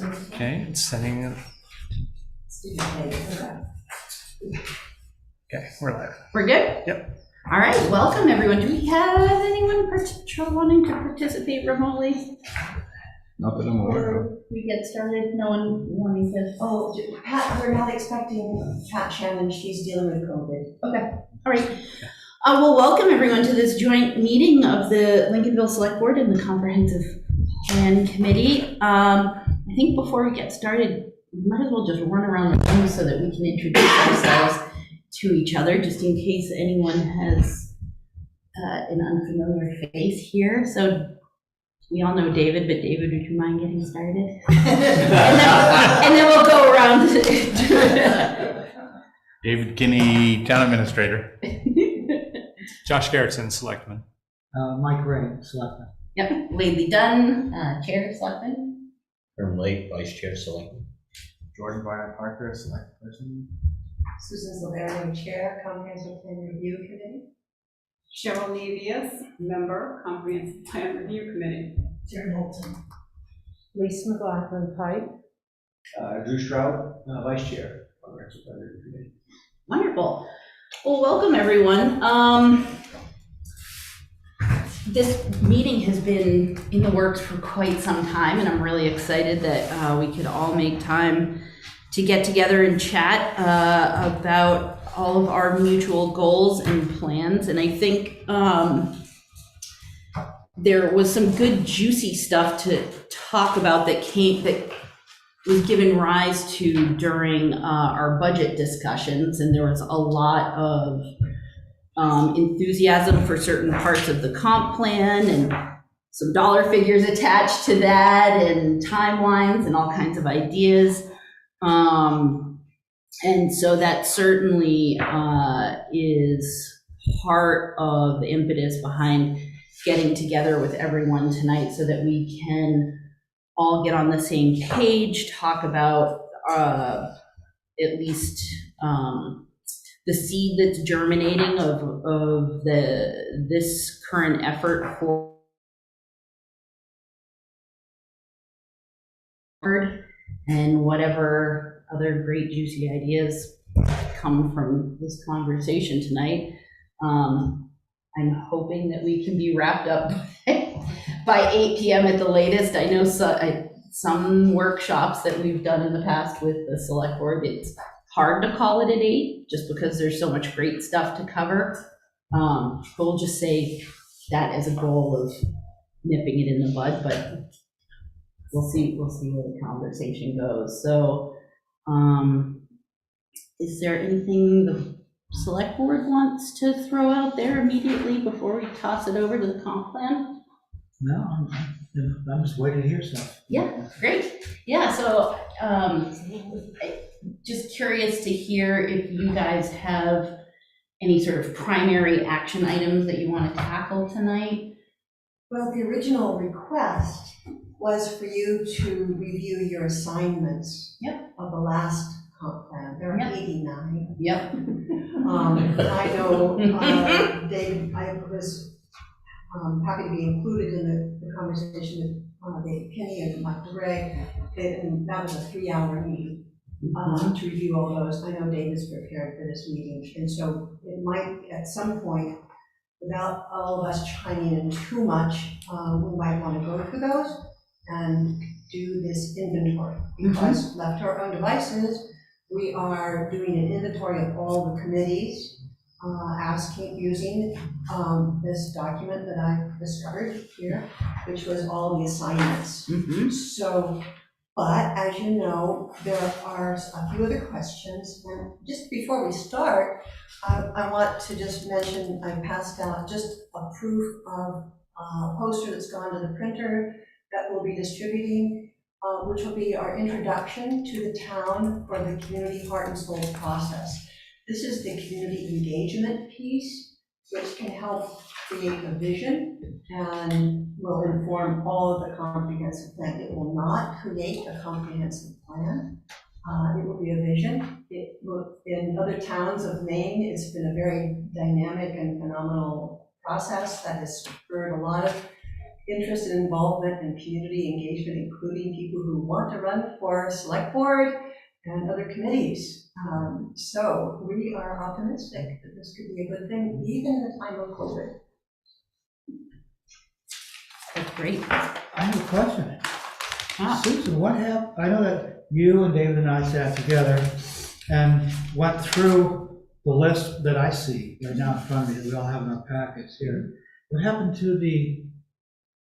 Okay, it's setting it. Okay, we're live. We're good? Yep. All right, welcome everyone. Do we have anyone wanting to participate remotely? Not that I'm aware of. We get started, no one wanting to. Oh, Pat, we're not expecting Pat Shannon, she's dealing with COVID. Okay, all right. Well, welcome everyone to this joint meeting of the Lincolnville Select Board and the Comprehensive Plan Committee. I think before we get started, we might as well just run around the room so that we can introduce ourselves to each other, just in case anyone has an unfamiliar face here. So we all know David, but David, would you mind getting started? and then we'll go around. David Kinney, Town Administrator. Josh Gerritsen, Selectmen. Mike Ray, Selectmen. Yep, Lately Dunn, Chair, Selectmen. Herm Lake, Vice Chair, Selectmen. Jordan Barnett Parker, Select Person. Susan Silverio, Chair, Comprehensive Plan Review Committee. Cheryl Navius, Member, Comprehensive Plan Review Committee. Jerry Moulton. Lisa McLaughlin Pike. Drew Stroud, Vice Chair, Comprehensive Plan Review Committee. Wonderful. Well, welcome everyone. This meeting has been in the works for quite some time, and I'm really excited that we could all make time to get together and chat about all of our mutual goals and plans. And I think there was some good juicy stuff to talk about that was given rise to during our budget discussions, and there was a lot of enthusiasm for certain parts of the comp plan and some dollar figures attached to that and timelines and all kinds of ideas. And so that certainly is part of the impetus behind getting together with everyone tonight so that we can all get on the same page, talk about at least the seed that's germinating of this current effort forward, and whatever other great juicy ideas come from this conversation tonight. I'm hoping that we can be wrapped up by 8 p.m. at the latest. I know some workshops that we've done in the past with the select board, it's hard to call it at 8 just because there's so much great stuff to cover. We'll just say that as a goal of nipping it in the bud, but we'll see where the conversation goes. So is there anything the select board wants to throw out there immediately before we toss it over to the comp plan? No, I'm just waiting to hear stuff. Yeah, great. Yeah, so just curious to hear if you guys have any sort of primary action items that you want to tackle tonight. Well, the original request was for you to review your assignments of the last comp plan. There are 89. Yep. I know, Dave, I was happy to be included in the conversation with Dave Kinney and Mike Ray, and that was a 3-hour meeting to review all those. I know Dave is prepared for this meeting, and so it might, at some point, without all of us chiming in too much, we might want to go through those and do this inventory, because left to our own devices, we are doing an inventory of all the committees, using this document that I discovered here, which was all the assignments. So, but as you know, there are a few other questions. And just before we start, I want to just mention, I passed out just a proof of a poster that's gone to the printer that we'll be distributing, which will be our introduction to the town for the community heart and soul process. This is the community engagement piece, which can help create a vision and will inform all of the comprehensive plan. It will not create a comprehensive plan. It will be a vision. It will, in other towns of Maine, it's been a very dynamic and phenomenal process that has spurred a lot of interest and involvement and community engagement, including people who want to run for select board and other committees. So we are optimistic that this could be a good thing, even in the time of COVID. That's great. I have a question. Ah. Susan, what happened? I know that you and David and I sat together and went through the list that I see right now in front of me that we all have in our packets here. What happened to the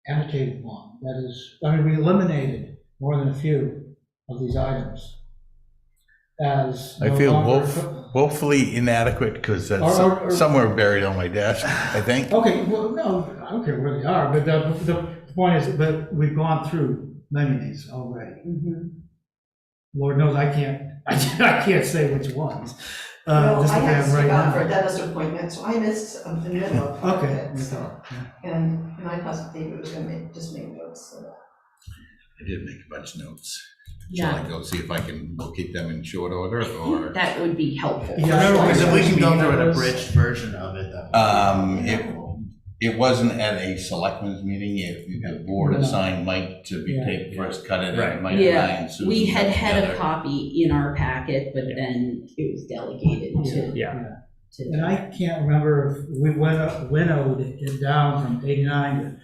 annotated one? That is, I mean, we eliminated more than a few of these items as I no feel longer- woefully inadequate because that's Or- somewhere buried on my desk, I think. Okay, well, no, I don't care where they are, but the point is that we've gone through many of these already. Lord knows I can't say which ones. Well, Just I the way had to I'm right stick out for a now. dentist appointment, so I missed the middle of Okay. it. So, and I thought David was gonna make notes, so. I did make a bunch of notes. Yeah. Shall I go see if I can locate them in short order or? That would be helpful. Yeah, Because if we can go through an Those- abridged version of it, that It wasn't at a selectmen's meeting. If the board No. assigned Mike to be Yeah. taken first cut at it, Right. Mike and I Yeah, and Susan. we had got had a together. copy in our packet, but then it was delegated to. Yeah. And I can't remember if we winnowed it down from 89 to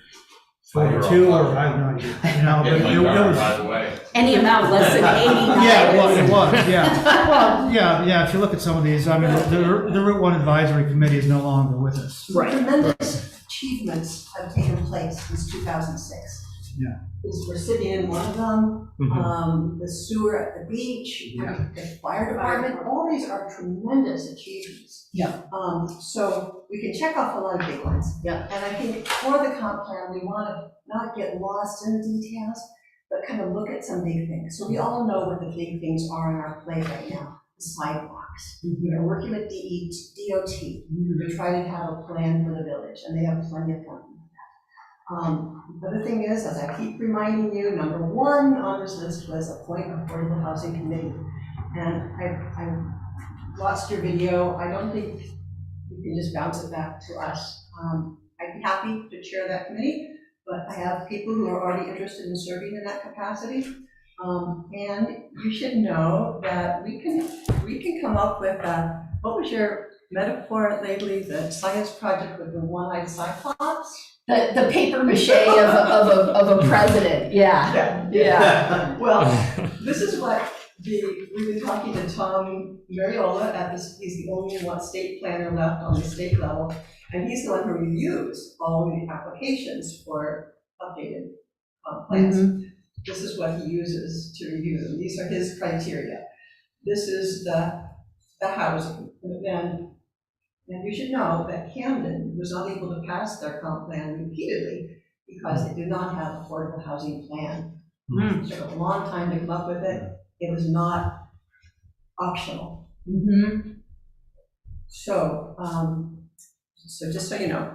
42, or I have no idea. You know, Get my but car, it was. by the way. Any amount less than 89. Yeah, it was, yeah. Well, yeah, if you look at some of these, I mean, the Route 1 Advisory Committee is no longer with us. Right. Tremendous achievements have taken place since 2006. Yeah. We're sitting in one of them, Mhm. the sewer at the beach, Yeah. the fire department, all these are tremendous achievements. Yeah. So we can check off a lot of big ones. Yeah. And I think for the comp plan, we want to not get lost in the details, but kind of look at some big things. So we all know what the big things are on our plate right now. The sidewalks. We are working with DOT to try to have a plan for the village, and they have plenty of funding. The other thing is, as I keep reminding you, number one on this list was appoint affordable housing committee. And I watched your video. I don't think you can just bounce it back to us. I'd be happy to chair that committee, but I have people who are already interested in serving in that capacity. And you should know that we can come up with what was your metaphor lately? The science project with the one-eyed cyclops? The paper mache of a president, yeah. Well, this is what we've been talking to Tom Mariola at this, he's the only state planner left on the state level, and he's the one who reviews all the applications for updated plans. This is what he uses to review them. These are his criteria. This is the housing. And you should know that Camden was not able to pass their comp plan repeatedly because they did not have affordable housing plan. It took a long time to come up with it. It was not optional. So, so just so you know,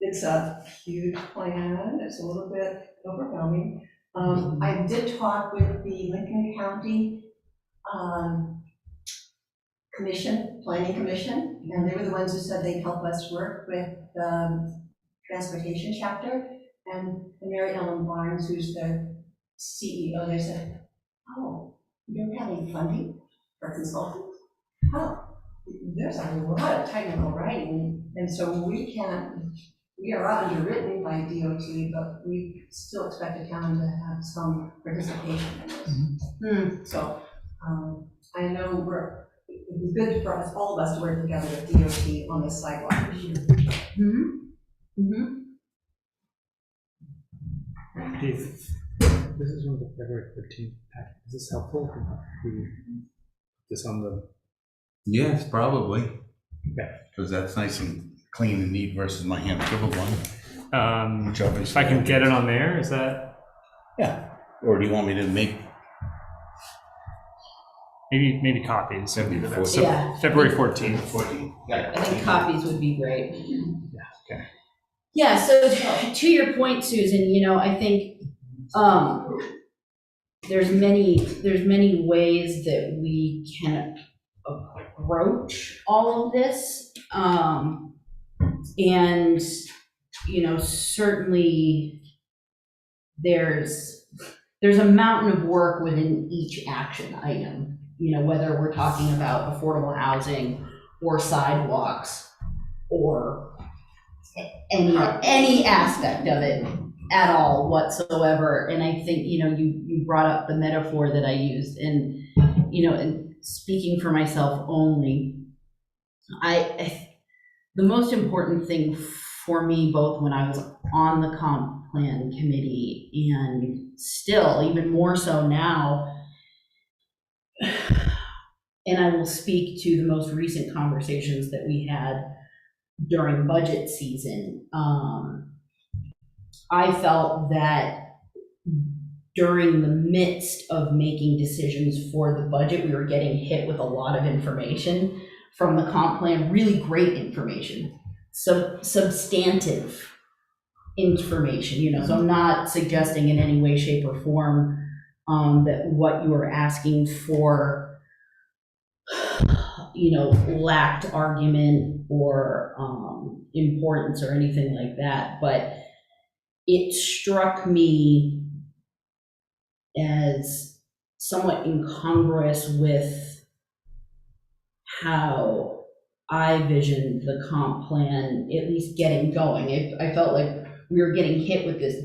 it's a huge plan. It's a little bit overwhelming. I did talk with the Lincoln County Planning Commission, and they were the ones who said they'd help us work with the transportation chapter. And Mary Ellen Barnes, who's the CEO, they said, oh, you don't have any funding for consultants? Oh, there's a lot of technical writing, and so we are underwritten by DOT, but we still expect the town to have some participation in this. So I know it'd be good for us, all of us, to work together with DOT on this sidewalk issue. This is one of the February 15th packet. Is this helpful? We put this on the. Yes, probably. Okay. Because that's nice and clean and neat versus my hand scribbled one. Which If obviously I can get it on there, is that Yeah. Or do you want me to make? maybe copies? That'd be the best. So Yeah. February 14th. 14. I think copies would be great. Yeah. Okay. Yeah, so to your point, Susan, I think there's many ways that we can approach all of this. And, certainly there's a mountain of work within each action item, whether we're talking about affordable housing or sidewalks or any aspect of it at all whatsoever. And I think, you brought up the metaphor that I used, and, and speaking for myself only, the most important thing for me, both when I was on the comp plan committee and still even more so now, and I will speak to the most recent conversations that we had during budget season, I felt that during the midst of making decisions for the budget, we were getting hit with a lot of information from the comp plan, really great information, substantive information, so I'm not suggesting in any way, shape, or form that what you were asking for, lacked argument or importance or anything like that, but it struck me as somewhat incongruous with how I visioned the comp plan, at least getting going. I felt like we were getting hit with this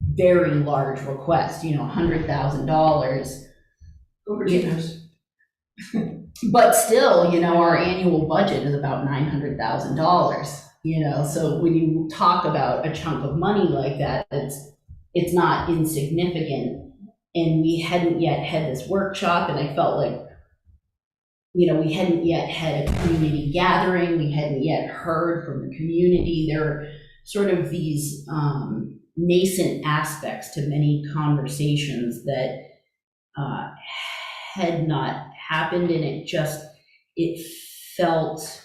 very large request, $100,000. Overachievers. But still, our annual budget is about $900,000, so when you talk about a chunk of money like that, it's not insignificant. And we hadn't yet had this workshop, and I felt like, we hadn't yet had a community gathering, we hadn't yet heard from the community. There are sort of these nascent aspects to many conversations that had not happened, and it felt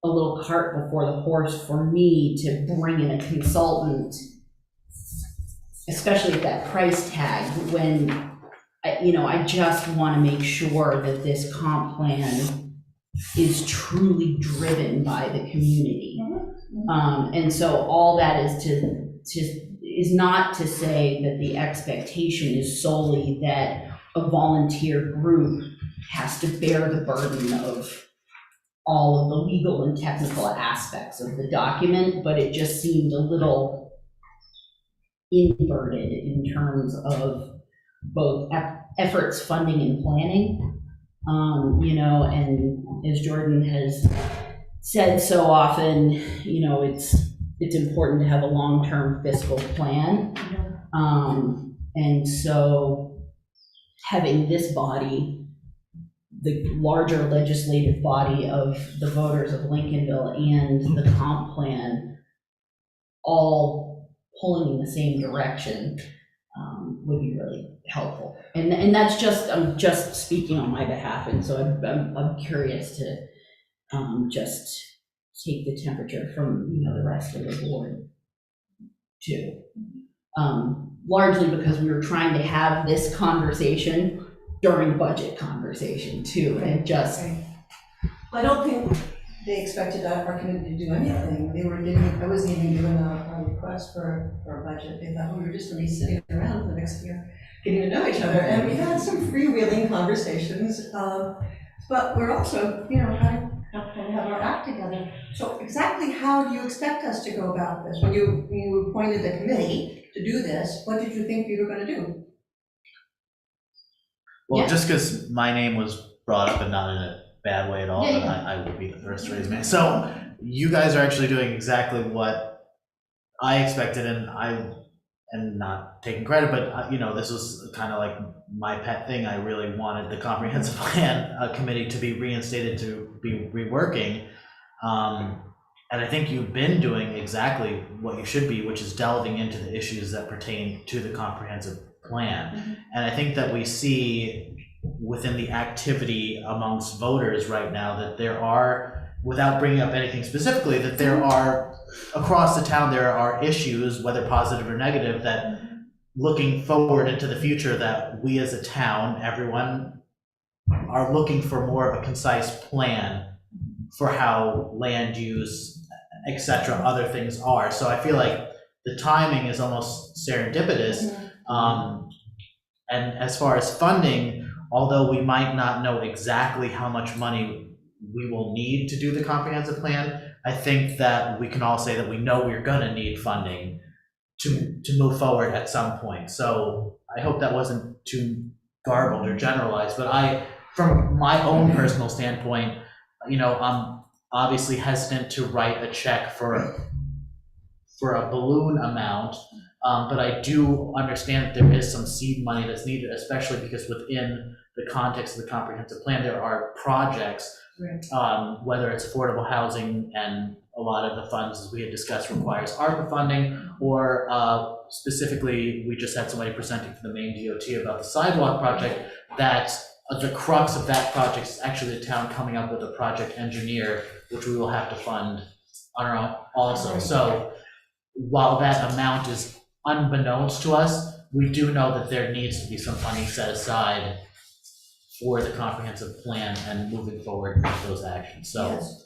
a little cart before the horse for me to bring in a consultant, especially at that price tag, when I just want to make sure that this comp plan is truly driven by the community. And so all that is not to say that the expectation is solely that a volunteer group has to bear the burden of all of the legal and technical aspects of the document, but it just seemed a little inverted in terms of both efforts, funding, and planning. And as Jordan has said so often, it's important to have a long-term fiscal plan. And so having this body, the larger legislative body of the voters of Lincolnville and the comp plan, all pulling in the same direction, would be really helpful. And that's I'm just speaking on my behalf, and so I'm curious to just take the temperature from the rest of the board too. Largely because we were trying to have this conversation during budget conversation too, and just. Right. Well, I don't think they expected our committee to do anything. I wasn't even given a request for a budget. They thought we were just going to be sitting around for the next year, getting to know each other, and we had some freewheeling conversations. But we're also, trying to have our act together. So exactly how do you expect us to go about this? When you appointed the committee to do this, what did you think you were going to do? Well, Yeah. just because my name was brought up, and not in a bad way at all, Yeah, but I would be the first to raise my hand. So you guys are actually doing exactly what I expected, and I am not taking credit, but this was kind of like my pet thing. I really wanted the comprehensive plan committee to be reinstated, to be reworking. And I think you've been doing exactly what you should be, which is delving into the issues that pertain to the comprehensive plan. Mm-hmm. And I think that we see within the activity amongst voters right now that there are, without bringing up anything specifically, that there are, across the town, there are issues, whether positive or negative, that looking forward into the future, that we as a town, everyone, are looking for more of a concise plan for how land use et cetera, other things are. So I feel like the timing is almost serendipitous. And as far as funding, although we might not know exactly how much money we will need to do the comprehensive plan, I think that we can all say that we know we're gonna need funding to move forward at some point. So I hope that wasn't too garbled or generalized, but from my own personal standpoint, I'm obviously hesitant to write a check for a balloon amount, but I do understand that there is some seed money that's needed, especially because within the context of the comprehensive plan, there are projects, whether it's affordable housing, and a lot of the funds, as we had discussed, requires ARPA funding, or specifically, we just had somebody presenting for the Maine DOT about the sidewalk project, that the crux of that project is actually the town coming up with a project engineer, which we will have to fund on our own also. So while that amount is unbeknownst to us, we do know that there needs to be some funding set aside for the comprehensive plan and moving forward with those actions. So Yes.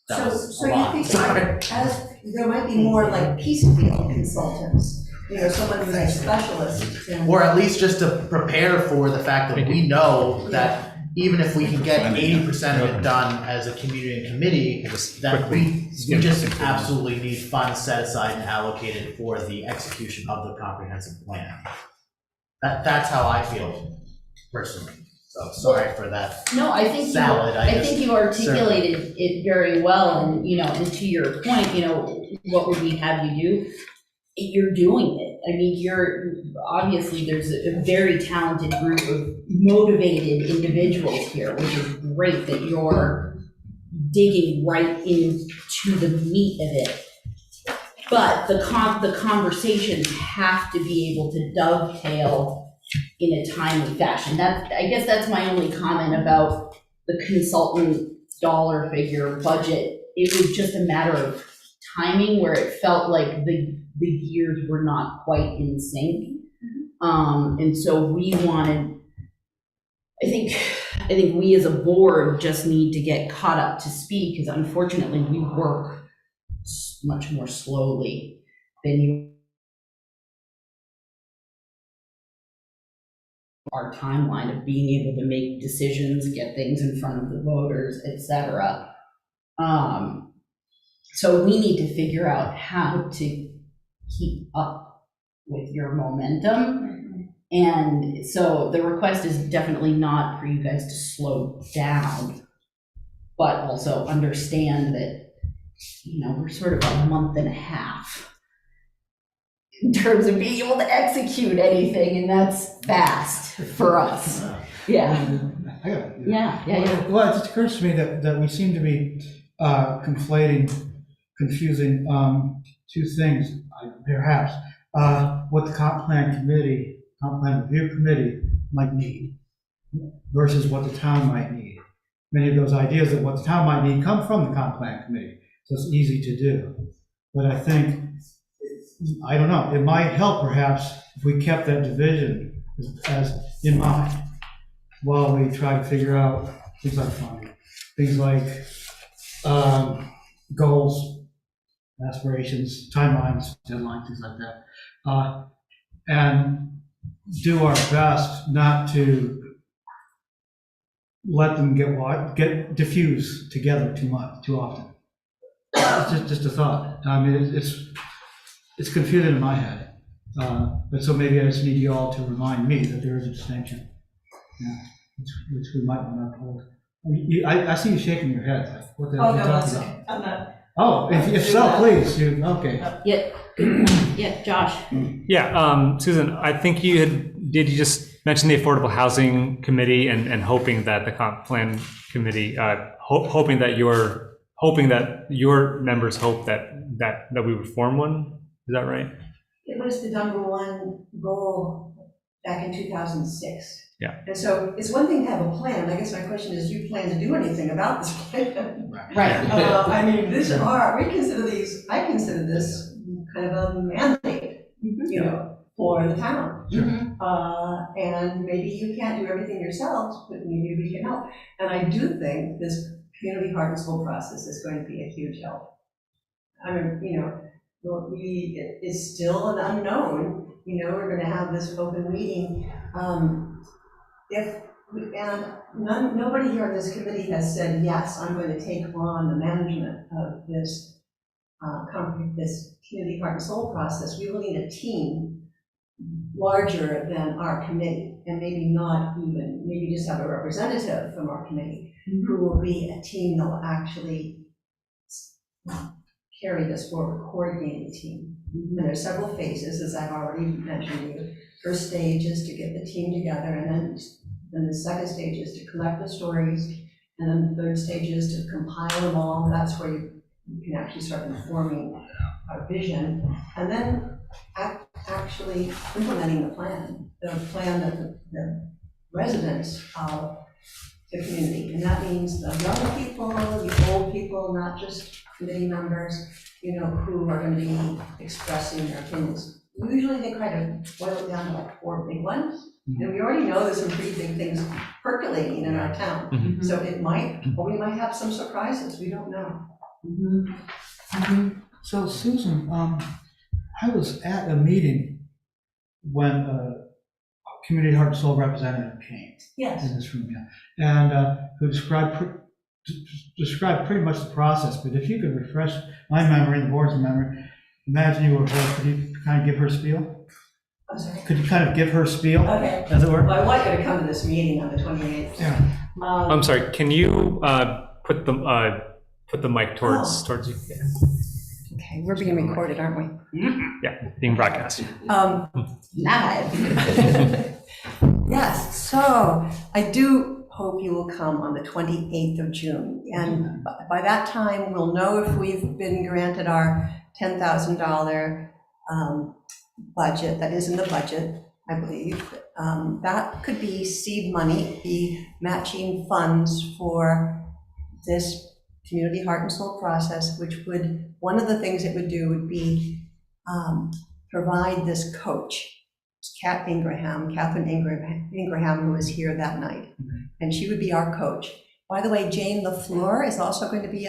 that was So a you lot. think Sorry. as there might be more like piecemeal consultants, someone who's a specialist in. Or at least just to prepare for the fact that we know that even if we can get 80% of it done as a community and committee, that we just absolutely need funds set aside and allocated for the execution of the comprehensive plan. That's how I feel personally. So sorry for that. No, I think salad. I think you articulated it very well, and and to your point, what would we have you do? You're doing it. I mean, you're obviously, there's a very talented group of motivated individuals here, which is great that you're digging right into the meat of it. But the conversations have to be able to dovetail in a timely fashion. I guess that's my only comment about the consultant dollar figure budget. It was just a matter of timing where it felt like the gears were not quite in sync. And so we wanted, I think we as a board just need to get caught up to speed, because unfortunately we work much more slowly than you. Our timeline of being able to make decisions, get things in front of the voters, etc. So we need to figure out how to keep up with your momentum. And so the request is definitely not for you guys to slow down, but also understand that, we're sort of a month and a half in terms of being able to execute anything, and that's fast for us. Yeah. Yeah. Well, it just occurs to me that we seem to be confusing two things, perhaps. What the comp plan review committee might need versus what the town might need. Many of those ideas of what the town might need come from the comp plan committee, so it's easy to do. But I think, I don't know, it might help perhaps if we kept that division as in mind while we try to figure out things like funding, things like goals, aspirations, timelines, deadlines, things like that, and do our best not to let them get diffused together too often. It's just a thought. I mean, it's confusing in my head, but so maybe I just need you all to remind me that there is a distinction, which we might want to uphold. I see you shaking your head. Like, what the hell are you talking about? I'm not. Oh, if so, please. Okay. Yeah, Josh. Yeah, Susan, I think did you just mention the Affordable Housing Committee and hoping that the comp plan committee, hoping that your members hope that we would form one? Is that right? It was the number one goal back in 2006. Yeah. And so it's one thing to have a plan. I guess my question is, do you plan to do anything about this plan? Right. I mean, I consider this kind of a mandate, for the town. And maybe you can't do everything yourselves, but maybe we can help. And I do think this community heart and soul process is going to be a huge help. I mean, it's still an unknown, we're gonna have this open meeting. Nobody here on this committee has said, yes, I'm going to take on the management of this this community heart and soul process. We will need a team larger than our committee, and maybe just have a representative from our committee who will be a team that will actually carry this forward, coordinating team. And there's several phases, as I've already mentioned to you. First stage is to get the team together, and then the second stage is to collect the stories, and then the third stage is to compile them all. That's where you can actually start informing our vision, and then actually implementing the plan that the residents of the community, and that means the young people, the old people, not just committee members, who are going to be expressing their opinions. Usually they kind of boil it down to like 4 big ones, and we already know there's some pretty big things percolating in our town. So we might have some surprises, we don't know. So Susan, I was at a meeting when a community heart and soul representative came Yes. in this room, and who described pretty much the process. But if you could refresh my memory and the board's memory, imagine you were her. Could you kind of give her spiel? I'm sorry. Could you kind of give her spiel, Okay. as it were? Well, I want you to come to this meeting on the 28th. Yeah. I'm sorry, can you put the mic towards you? Okay, we're being recorded, aren't we? Yeah, being broadcast. Live. Yes, so I do hope you will come on the 28th of June. And by that time, we'll know if we've been granted our $10,000 budget. That is in the budget, I believe. That could be seed money, be matching funds for this community heart and soul process, which would, one of the things it would do would be provide this coach, Catherine Ingraham, who was here that night, and she would be our coach. By the way, Jane LaFleur is also going to be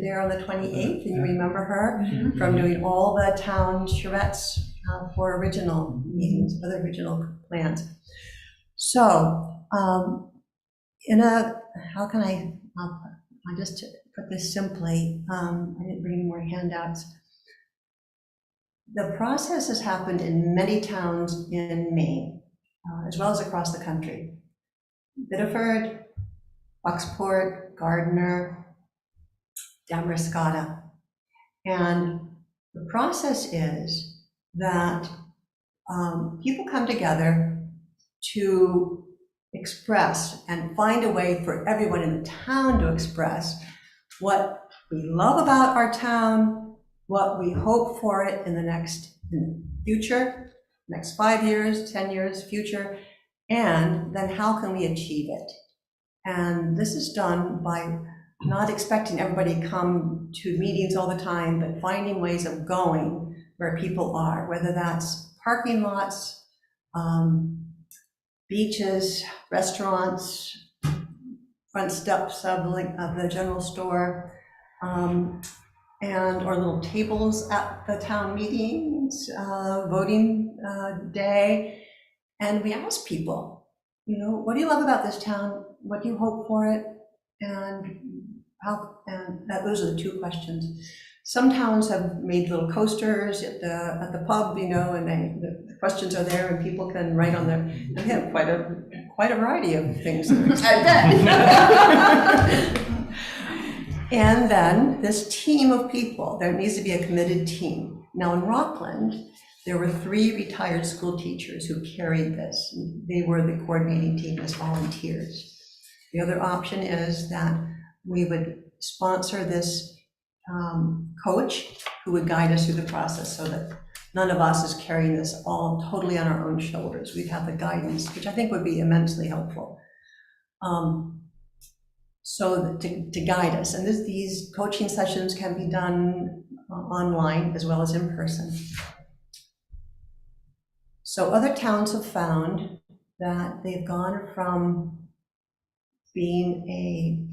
there on the 28th, and you remember her from doing all the town charrettes for original meetings, for the original plans. So, I'll just put this simply, I didn't bring any more handouts. The process has happened in many towns in Maine, as well as across the country. Biddeford, Bucksport, Gardner, Damariscotta. And the process is that people come together to express and find a way for everyone in the town to express what we love about our town, what we hope for it in the future, next 5 years, 10 years, future, and then how can we achieve it? And this is done by not expecting everybody to come to meetings all the time, but finding ways of going where people are, whether that's parking lots, beaches, restaurants, front steps of the general store, or little tables at the town meetings, voting day. And we ask people, what do you love about this town? What do you hope for it? And those are the 2 questions. Some towns have made little coasters at the pub, and the questions are there, and people can write on there. They have quite a variety of things. I bet. And then this team of people, there needs to be a committed team. Now in Rockland, there were 3 retired school teachers who carried this. They were the coordinating team as volunteers. The other option is that we would sponsor this coach who would guide us through the process so that none of us is carrying this all totally on our own shoulders. We'd have the guidance, which I think would be immensely helpful. So to guide us, and these coaching sessions can be done online as well as in person. So other towns have found that they've gone from being a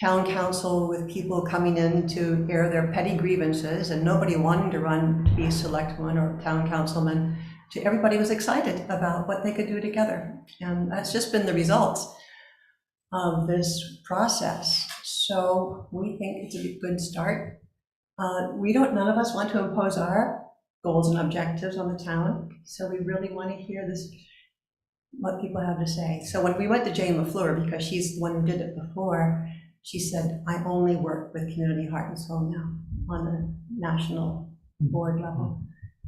town council with people coming in to air their petty grievances and nobody wanting to run to be a selectman or town councilman, to everybody was excited about what they could do together. And that's just been the results of this process. So we think it's a good start. None of us want to impose our goals and objectives on the town. So we really want to hear what people have to say. So when we went to Jane LaFleur, because she's the one who did it before, she said, I only work with community heart and soul now on the national board level.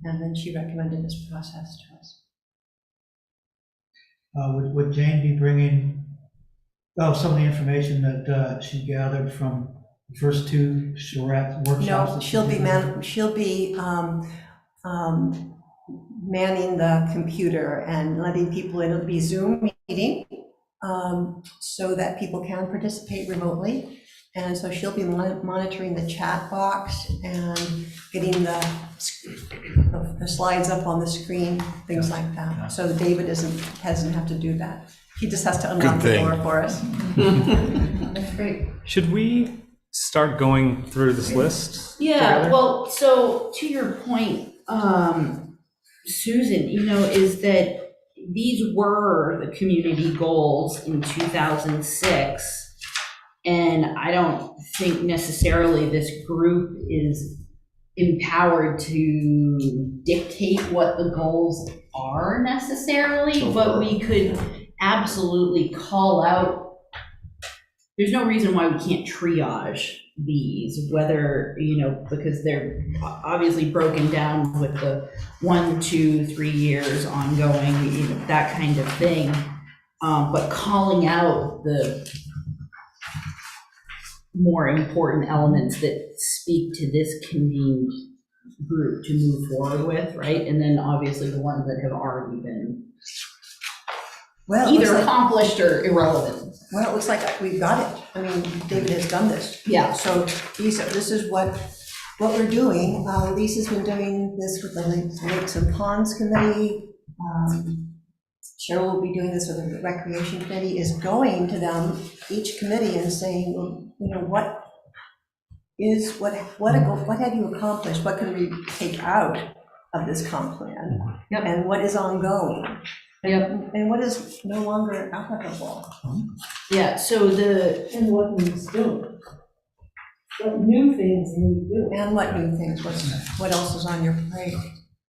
And then she recommended this process to us. Would Jane be bringing, some of the information that she gathered from the first two charrette workshops? No, she'll be manning the computer and letting people in. It'll be Zoom meeting so that people can participate remotely. And so she'll be monitoring the chat box and getting the slides up on the screen, things like that. So David doesn't have to do that. He just has to unlock the door for us. That's great. Should we start going through this list? Yeah, together? well, so to your point, Susan, is that these were the community goals in 2006. And I don't think necessarily this group is empowered to dictate what the goals are necessarily, but we could absolutely call out. There's no reason why we can't triage these, whether, because they're obviously broken down with the 1, 2, 3 years ongoing, that kind of thing. But calling out the more important elements that speak to this convened group to move forward with, right? And then obviously the ones that have already been either accomplished or irrelevant. Well, it looks like we've got it. I mean, David has done this. Yeah. So this is what we're doing. Lisa's been doing this with the Lakes and Ponds Committee. Cheryl will be doing this with the Recreation Committee, is going to them, each committee, and saying, well, what have you accomplished? What can we take out of this comp plan? Yep. And what is ongoing? Yep. And what is no longer applicable? Yeah, so And what needs doing? What new things need doing? And what new things? What else is on your plate?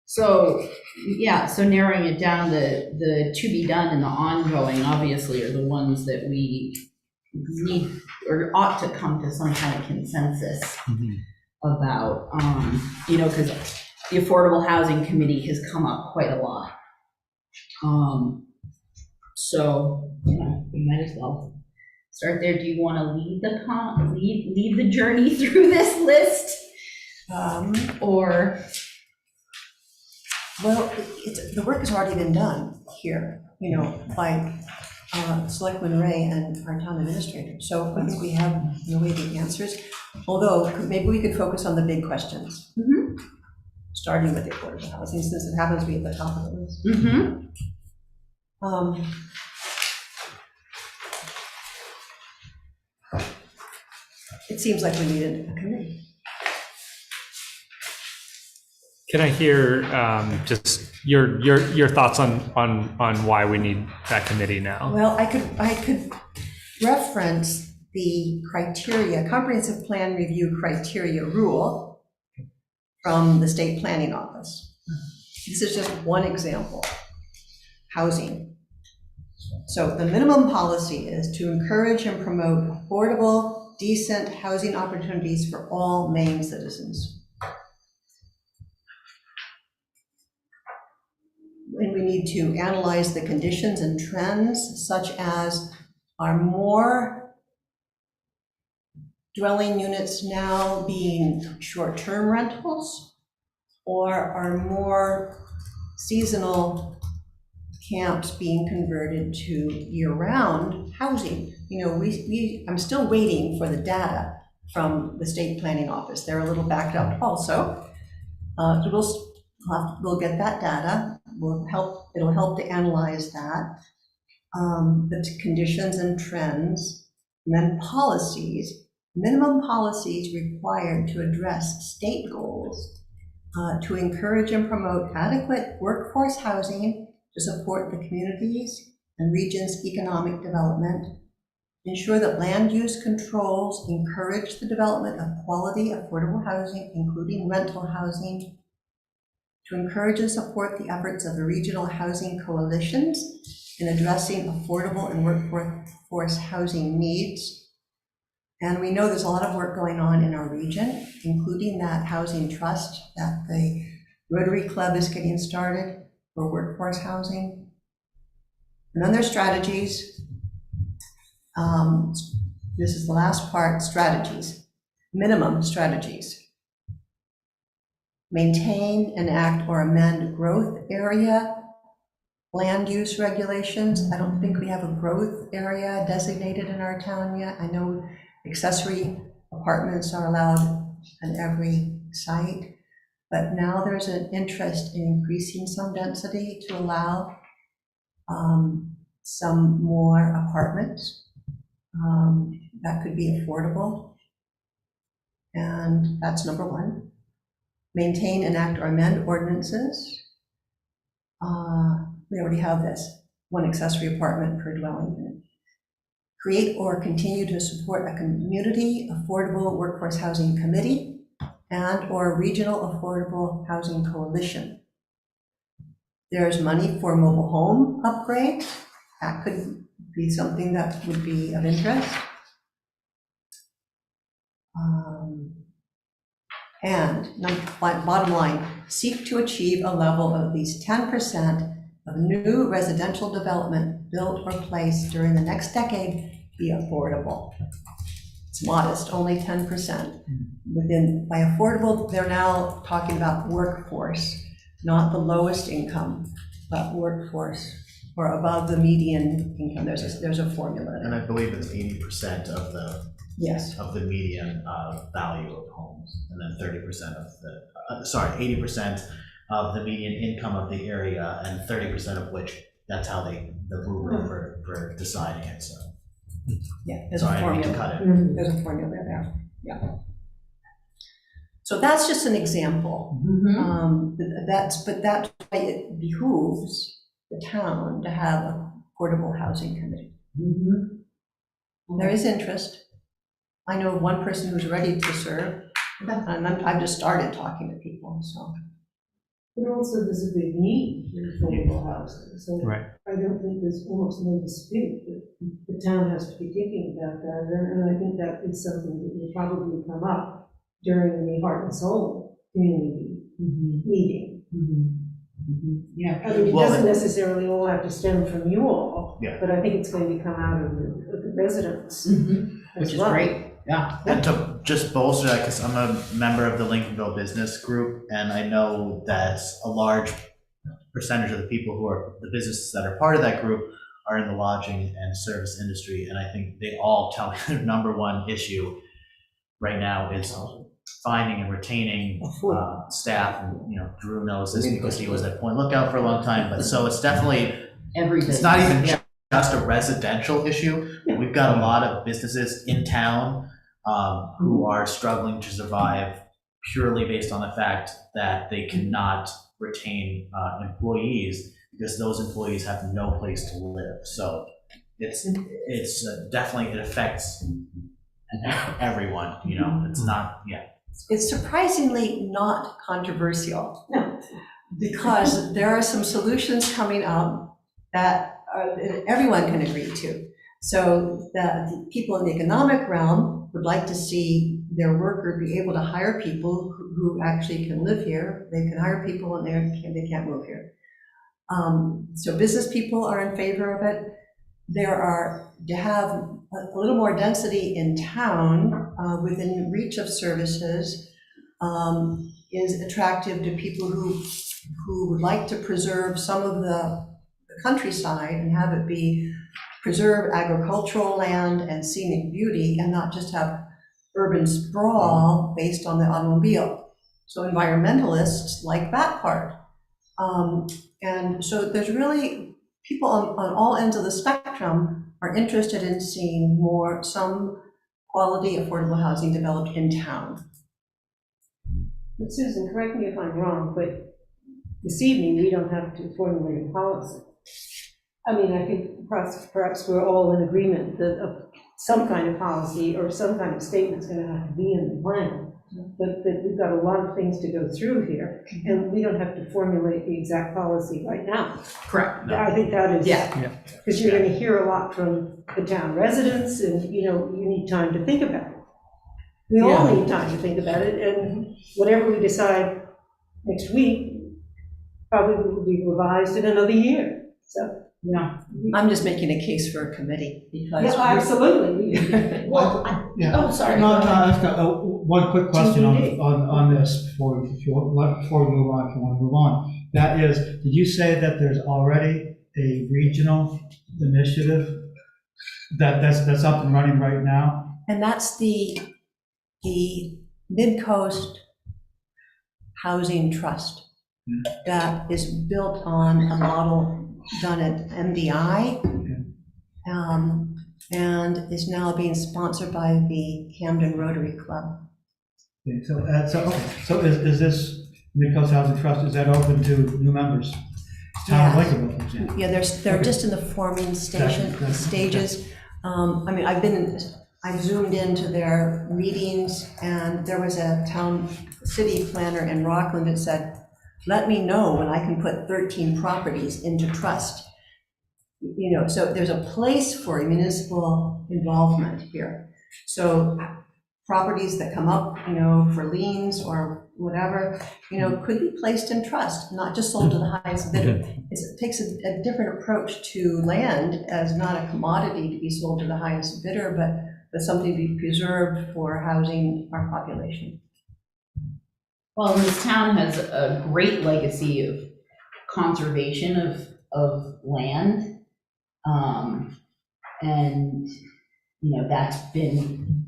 So, yeah, so narrowing it down, the to be done and the ongoing obviously are the ones that we need or ought to come to some kind of consensus about, because the Affordable Housing Committee has come up quite a lot. So, we might as well start there. Do you want to lead the journey through this list? Or? Well, the work has already been done here, by Selectman Ray and our town administrator. So I think we have the answers. Although maybe we could focus on the big questions, starting with the affordable housing, since it happens to be at the top of the list. It seems like we needed a committee. Can I hear just your thoughts on why we need that committee now? Well, I could reference the criteria, comprehensive plan review criteria rule from the state planning office. This is just one example. Housing. So the minimum policy is to encourage and promote affordable, decent housing opportunities for all Maine citizens. And we need to analyze the conditions and trends, such as, are more dwelling units now being short-term rentals, or are more seasonal camps being converted to year-round housing? I'm still waiting for the data from the state planning office. They're a little backed up also. We'll get that data. It'll help to analyze that, the conditions and trends, And then policies, minimum policies required to address state goals to encourage and promote adequate workforce housing to support the communities and region's economic development, ensure that land use controls encourage the development of quality, affordable housing, including rental housing, to encourage and support the efforts of the regional housing coalitions in addressing affordable and workforce housing needs. And we know there's a lot of work going on in our region, including that housing trust that the Rotary Club is getting started for workforce housing. And then there's strategies. This is the last part, strategies, minimum strategies. Maintain, enact, or amend growth area land use regulations. I don't think we have a growth area designated in our town yet. I know accessory apartments are allowed at every site, but now there's an interest in increasing some density to allow some more apartments that could be affordable. And that's number one. Maintain, enact, or amend ordinances. We already have this, one accessory apartment per dwelling unit. Create or continue to support a community affordable workforce housing committee and or regional affordable housing coalition. There's money for mobile home upgrade. That could be something that would be of interest. And bottom line, seek to achieve a level of at least 10% of new residential development built or placed during the next decade be affordable. It's modest, only 10%. By affordable, they're now talking about workforce, not the lowest income, but workforce, or above the median income. There's a formula. And I believe it's 80% of the Yes. of the median value of homes, and then 30% of the 80% of the median income of the area, and 30% of which that's how the rubric for deciding it. So yeah, there's sorry, a formula. I need to cut it. There's a formula there. Yeah. So that's just an example. But that's why it behooves the town to have a affordable housing committee. There is interest. I know of one person who's ready to serve, and I've just started talking to people, so. But also there's a big need for affordable housing, so Right. I don't think there's almost no dispute that the town has to be thinking about that, and I think that is something that will probably come up during the Heart and Soul community meeting. Yeah. I mean, it Well, doesn't necessarily all have to stem from you all, Yeah. but I think it's going to come out of the residents. Which is great. Yeah, and to just bolster that, because I'm a member of the Lincolnville business group, and I know that a large percentage of the people who are the businesses that are part of that group are in the lodging and service industry, and I think they all tell me the number one issue right now is finding and retaining staff. And Drew knows this because he was at Point Lookout for a long time. But so it's definitely it's not even just a residential issue. We've got a lot of businesses in town who are struggling to survive purely based on the fact that they cannot retain employees because those employees have no place to live. So it's definitely, it affects everyone. It's not It's surprisingly not controversial. No. Because there are some solutions coming up that everyone can agree to. So the people in the economic realm would like to see their worker be able to hire people who actually can live here. They can hire people and they can't move here. So business people are in favor of it. To have a little more density in town within reach of services is attractive to people who would like to preserve some of the countryside and have it be preserve agricultural land and scenic beauty and not just have urban sprawl based on the automobile. So environmentalists like that part. And so there's really people on all ends of the spectrum are interested in seeing some quality affordable housing developed in town. But Susan, correct me if I'm wrong, but this evening, we don't have to formulate a policy. I mean, I think perhaps we're all in agreement that some kind of policy or some kind of statement's gonna have to be in the plan. But that we've got a lot of things to go through here, and we don't have to formulate the exact policy right now. Correct. I think that is. Yeah. Because you're gonna hear a lot from the town residents, and, you need time to think about it. We all need time to think about it, and whatever we decide next week probably will be revised in another year, so. Yeah. I'm just making a case for a committee because. Yeah, absolutely. Well, Yeah. Oh, sorry. No, I've got one quick question TBD. on this before we move on, if you want to move on. That is, did you say that there's already a regional initiative that's up and running right now? And that's the Mid-Coast Housing Trust that is built on a model done at MDI, and is now being sponsored by the Camden Rotary Club. Okay, so is this Mid-Coast Housing Trust, is that open to new members? Town of Lincolnville, for example. Yeah, they're Okay. just in the forming Gotcha. stages. I mean, I've zoomed into their meetings, and there was a city planner in Rockland that said, let me know when I can put 13 properties into trust. So there's a place for municipal involvement here. So properties that come up, for liens or whatever, could be placed in trust, not just sold to the highest bidder. It takes a different approach to land as not a commodity to be sold to the highest bidder, but something to be preserved for housing our population. Well, this town has a great legacy of conservation of land. And, that's been,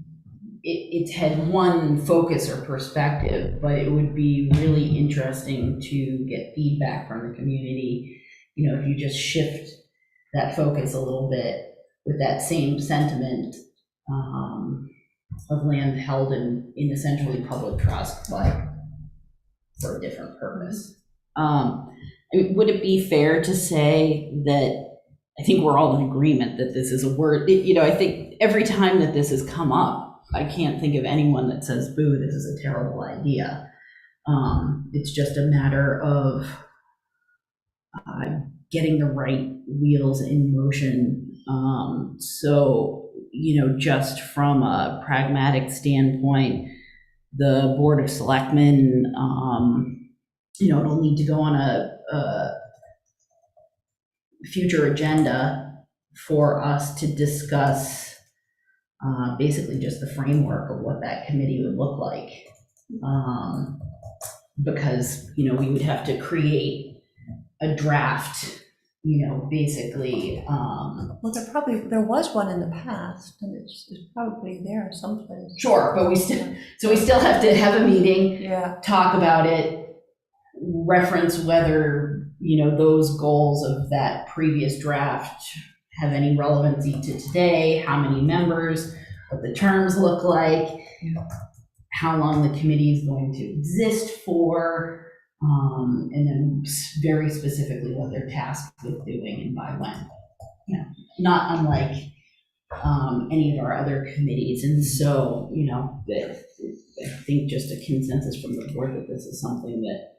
it's had one focus or perspective, but it would be really interesting to get feedback from the community. If you just shift that focus a little bit with that same sentiment of land held in essentially public trust, but for a different purpose. Would it be fair to say that I think we're all in agreement that this is a word, I think every time that this has come up, I can't think of anyone that says, boo, this is a terrible idea. It's just a matter of getting the right wheels in motion. So, just from a pragmatic standpoint, the Board of Selectmen, it'll need to go on a future agenda for us to discuss basically just the framework of what that committee would look like. Because, we would have to create a draft, basically. Well, there was one in the past, and it's probably there someplace. Sure, but we still have to have a meeting, Yeah. talk about it, reference whether, those goals of that previous draft have any relevancy to today, how many members, what the terms look like, how long the committee is going to exist for, and then very specifically what they're tasked with doing and by when. Not unlike any of our other committees. And so, I think just a consensus from the board that this is something that,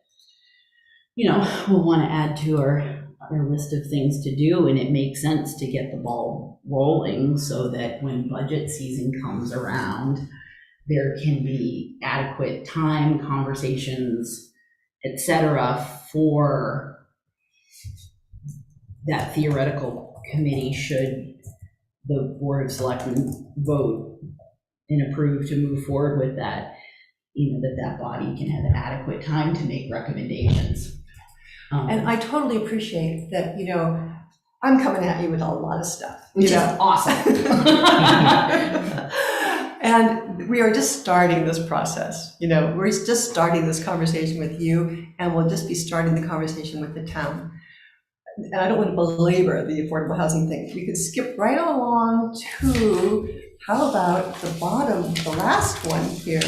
we'll want to add to our list of things to do, and it makes sense to get the ball rolling so that when budget season comes around, there can be adequate time, conversations, etc., for that theoretical committee should the Board of Selectmen vote and approve to move forward with that, that body can have adequate time to make recommendations. And I totally appreciate that, I'm coming at you with a lot of stuff. Which is awesome. And we are just starting this process, we're just starting this conversation with you, and we'll just be starting the conversation with the town. and I don't want to belabor the affordable housing thing, we could skip right along to, how about the bottom, the last one here,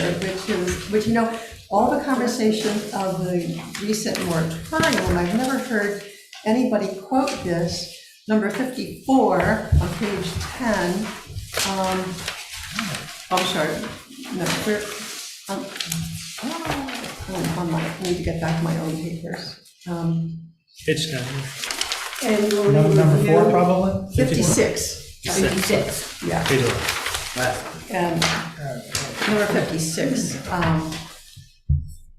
which, you know, all the conversation of the recent moratorium, I've never heard anybody quote this, number 54 on page 10. I'm sorry, no, I need to get back to my own papers. Pitch down. Annual Number four, review. probably? 56. 56. Yeah. Page 11. And number 56,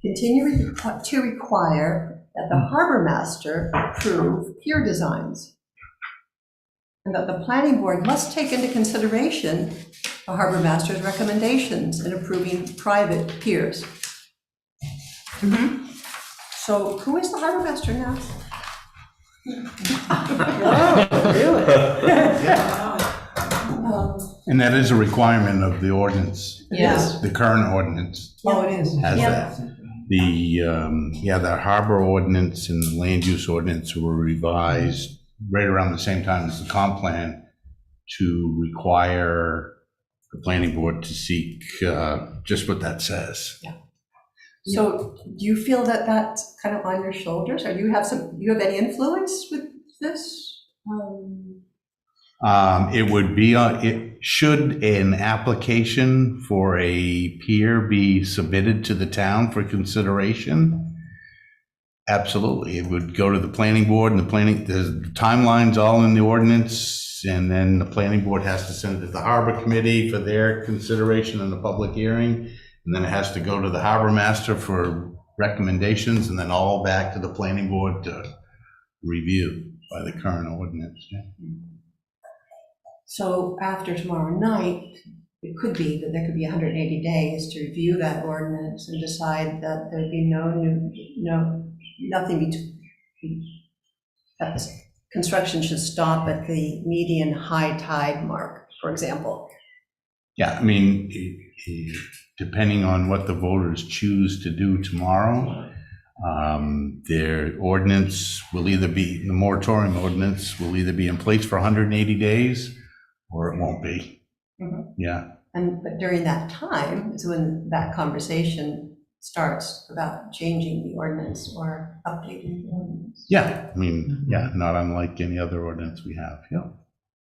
continue to require that the harbor master approve pier designs, and that the planning board must take into consideration the harbor master's recommendations in approving private piers. So who is the harbor master now? And that is a requirement of the ordinance. Yes. The current ordinance Oh, it is. has Yep. that. The harbor ordinance and the land use ordinance were revised right around the same time as the comp plan to require the planning board to seek just what that says. So do you feel that that's kind of on your shoulders, or do you have any influence with this? It would be, should an application for a pier be submitted to the town for consideration? Absolutely, it would go to the planning board, and the timeline's all in the ordinance, and then the planning board has to send it to the harbor committee for their consideration in the public hearing, and then it has to go to the harbor master for recommendations, and then all back to the planning board to review by the current ordinance. Yeah. So after tomorrow night, it could be that there could be 180 days to review that ordinance and decide that there'd be nothing that the construction should stop at the median high tide mark, for example. Yeah, I mean, depending on what the voters choose to do tomorrow, their ordinance will either be, the moratorium ordinance will either be in place for 180 days or it won't be. Yeah. But during that time is when that conversation starts about changing the ordinance or updating the ordinance. Yeah, I mean, yeah, not unlike any other ordinance we have, yeah.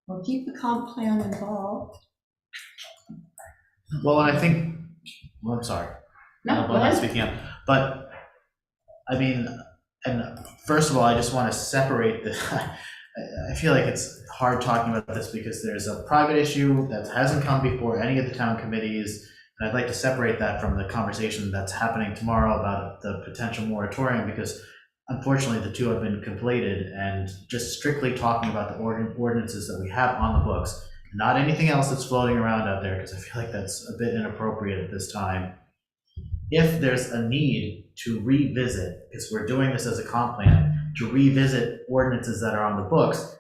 Well, keep the comp plan involved. Well, and I think, well, I'm sorry. No, I'm go not ahead. speaking up. But, I mean, and first of all, I just want to separate the, I feel like it's hard talking about this because there's a private issue that hasn't come before any of the town committees, and I'd like to separate that from the conversation that's happening tomorrow about the potential moratorium, because unfortunately the two have been conflated, and just strictly talking about the ordinances that we have on the books, not anything else that's floating around out there, because I feel like that's a bit inappropriate at this time. If there's a need to revisit, because we're doing this as a comp plan, to revisit ordinances that are on the books,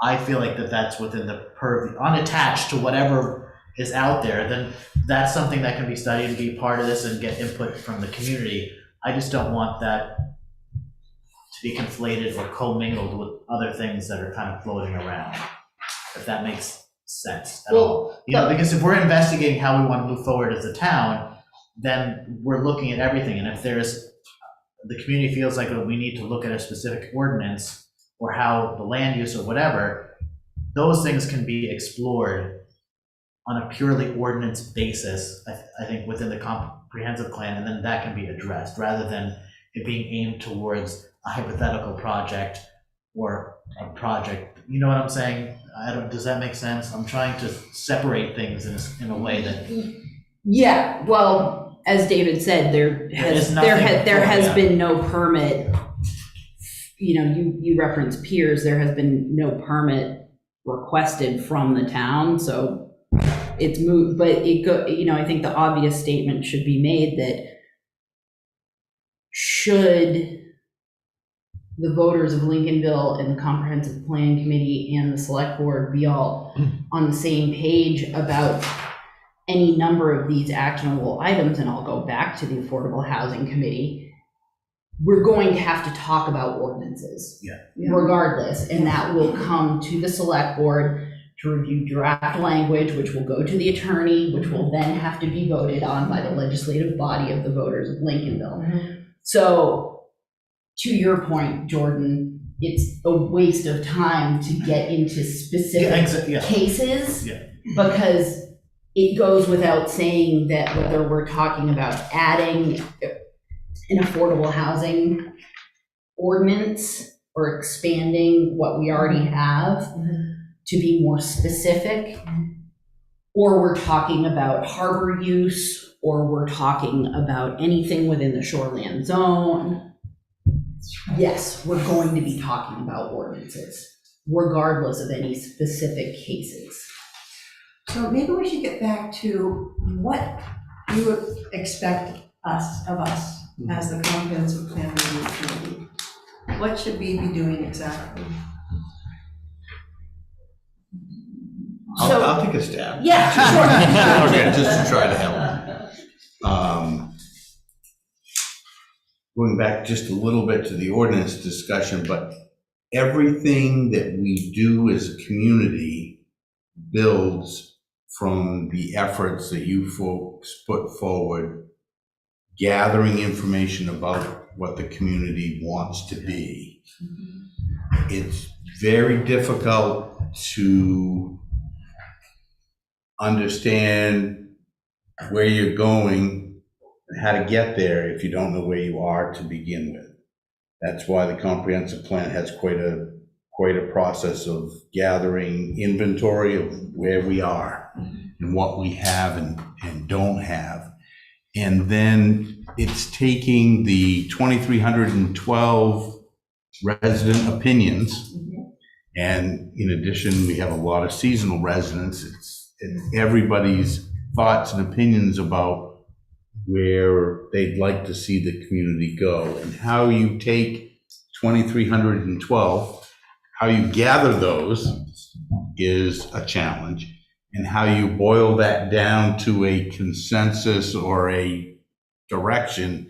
I feel like that's within the purview, unattached to whatever is out there, then that's something that can be studied and be part of this and get input from the community. I just don't want that to be conflated or commingled with other things that are kind of floating around, if that makes sense at all. You know, because if we're investigating how we want to move forward as a town, then we're looking at everything, and if the community feels like we need to look at a specific ordinance or how the land use or whatever, those things can be explored on a purely ordinance basis, I think, within the comprehensive plan, and then that can be addressed, rather than it being aimed towards a hypothetical project or a project. You know what I'm saying? Does that make sense? I'm trying to separate things in a way that... Yeah, well, as David said, there has been no permit. You know, you reference piers, there has been no permit requested from the town, so it's moot, but I think the obvious statement should be made that should the voters of Lincolnville and the Comprehensive Plan Committee and the Select Board be all on the same page about any number of these actionable items, and I'll go back to the Affordable Housing Committee, we're going to have to talk about ordinances. Yeah. Regardless, and that will come to the select board to review draft language, which will go to the attorney, which will then have to be voted on by the legislative body of the voters of Lincolnville. So, to your point, Jordan, it's a waste of time to get into specific cases, because it goes without saying that whether we're talking about adding an affordable housing ordinance or expanding what we already have to be more specific, or we're talking about harbor use, or we're talking about anything within the shoreline zone, yes, we're going to be talking about ordinances, regardless of any specific cases. So maybe we should get back to what you would expect of us as the comprehensive plan review committee. What should we be doing exactly? I'll take a stab. Yeah, sure. Okay. Just to try to help. Going back just a little bit to the ordinance discussion, but everything that we do as a community builds from the efforts that you folks put forward, gathering information about what the community wants to be. It's very difficult to understand where you're going and how to get there if you don't know where you are to begin with. That's why the comprehensive plan has quite a process of gathering inventory of where we are and what we have and don't have. And then it's taking the 2,312 resident opinions, and in addition, we have a lot of seasonal residents. And everybody's thoughts and opinions about where they'd like to see the community go, and how you take 2,312, how you gather those is a challenge, and how you boil that down to a consensus or a direction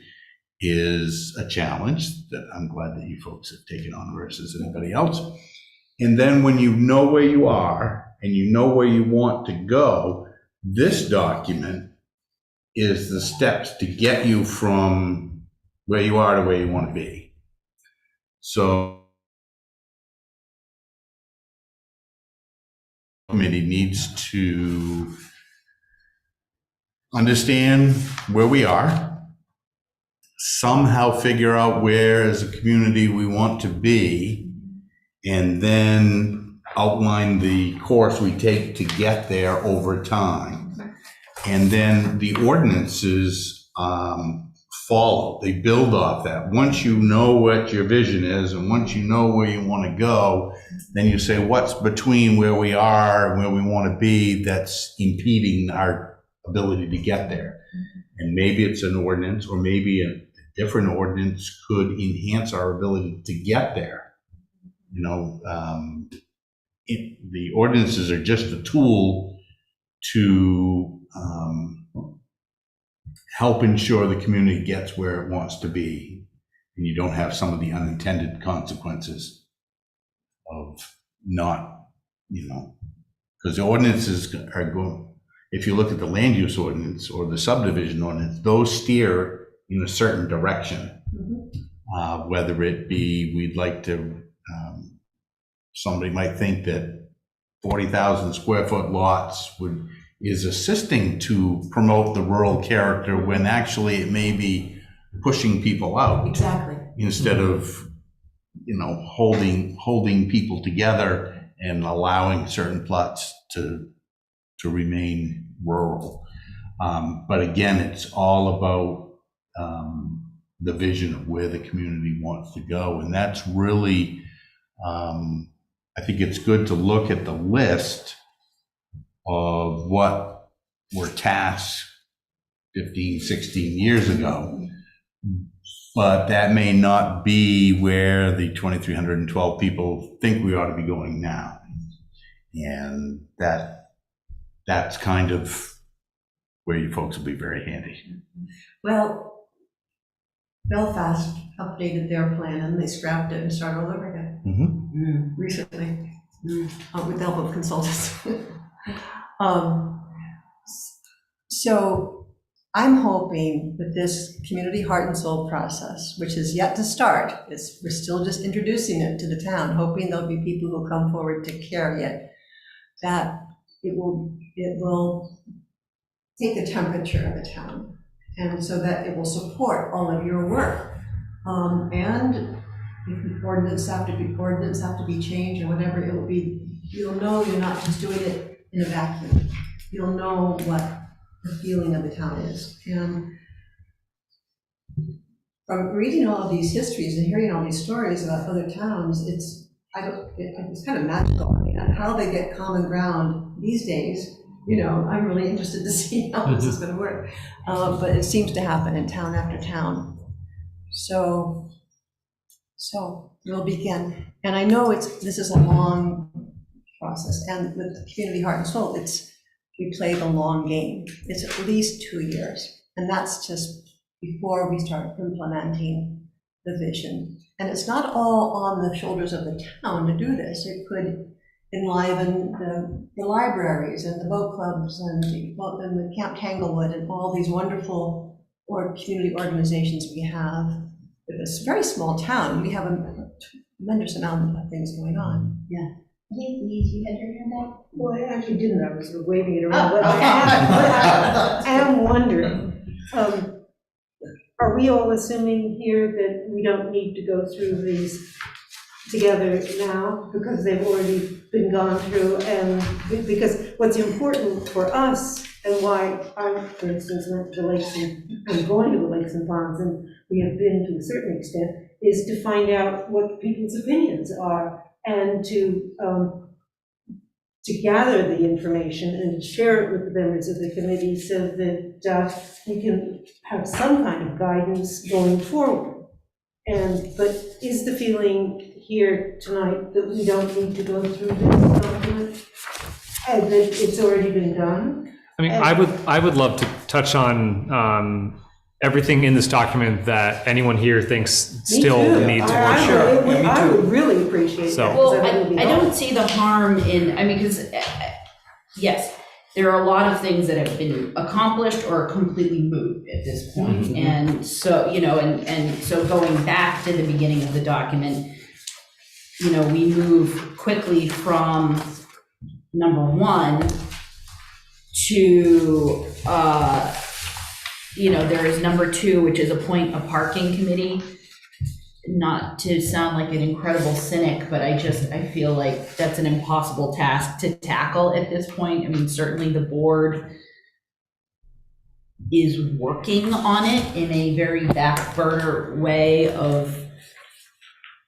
is a challenge that I'm glad that you folks have taken on versus anybody else. And then when you know where you are and you know where you want to go, this document is the steps to get you from where you are to where you want to be. So the committee needs to understand where we are, somehow figure out where as a community we want to be, and then outline the course we take to get there over time. And then the ordinances follow. They build off that. Once you know what your vision is, and once you know where you want to go, then you say, what's between where we are and where we want to be that's impeding our ability to get there? And maybe it's an ordinance, or maybe a different ordinance could enhance our ability to get there. You know, the ordinances are just a tool to help ensure the community gets where it wants to be, and you don't have some of the unintended consequences of not, because the ordinances are going, if you look at the land use ordinance or the subdivision ordinance, those steer in a certain direction, whether it be we'd like to, somebody might think that 40,000 square foot lots is assisting to promote the rural character, when actually it may be pushing people out. Exactly. Instead of, holding people together and allowing certain plots to remain rural. But again, it's all about the vision of where the community wants to go. And that's really, I think it's good to look at the list of what were tasks 15, 16 years ago, but that may not be where the 2,312 people think we ought to be going now. And that's kind of where you folks will be very handy. Well, Belfast updated their plan and they scrapped it and started all over again recently with the help of consultants. So I'm hoping that this community heart and soul process, which is yet to start, we're still just introducing it to the town, hoping there'll be people who come forward to carry it, that it will take the temperature of the town, and so that it will support all of your work. And if ordinance have to be changed or whatever, it will be, you'll know you're not just doing it in a vacuum. You'll know what the feeling of the town is. And from reading all of these histories and hearing all these stories about other towns, it's kind of magical. I mean, how they get common ground these days. I'm really interested to see how this is going to work. But it seems to happen in town after town. So we'll begin. And I know this is a long process. And with the community heart and soul, we play the long game. It's at least 2 years. And that's just before we start implementing the vision. And it's not all on the shoulders of the town to do this. It could enliven the libraries and the boat clubs and the Camp Tanglewood and all these wonderful community organizations we have. With a very small town, we have a tremendous amount of things going on. Yeah. I think, Lee, you had your hand up? Well, I actually didn't, I was sort of waving it around, but I am wondering, are we all assuming here that we don't need to go through these together now because they've already been gone through, and because what's important for us and why I, for instance, went to the lakes and I'm going to the lakes and ponds, and we have been to a certain extent, is to find out what people's opinions are and to gather the information and share it with the members of the committee so that we can have some kind of guidance going forward. But is the feeling here tonight that we don't need to go through this document and that it's already been done? I mean, I would love to touch on everything in this document that anyone here thinks still needs work. I would really appreciate that. Well, I don't see the harm in, because yes, there are a lot of things that have been accomplished or completely moot at this point. Mm-hmm. And so, and so going back to the beginning of the document, we move quickly from number one to, there is number two, which is appoint a parking committee. Not to sound like an incredible cynic, but I feel like that's an impossible task to tackle at this point. Certainly the board is working on it in a very back burner way of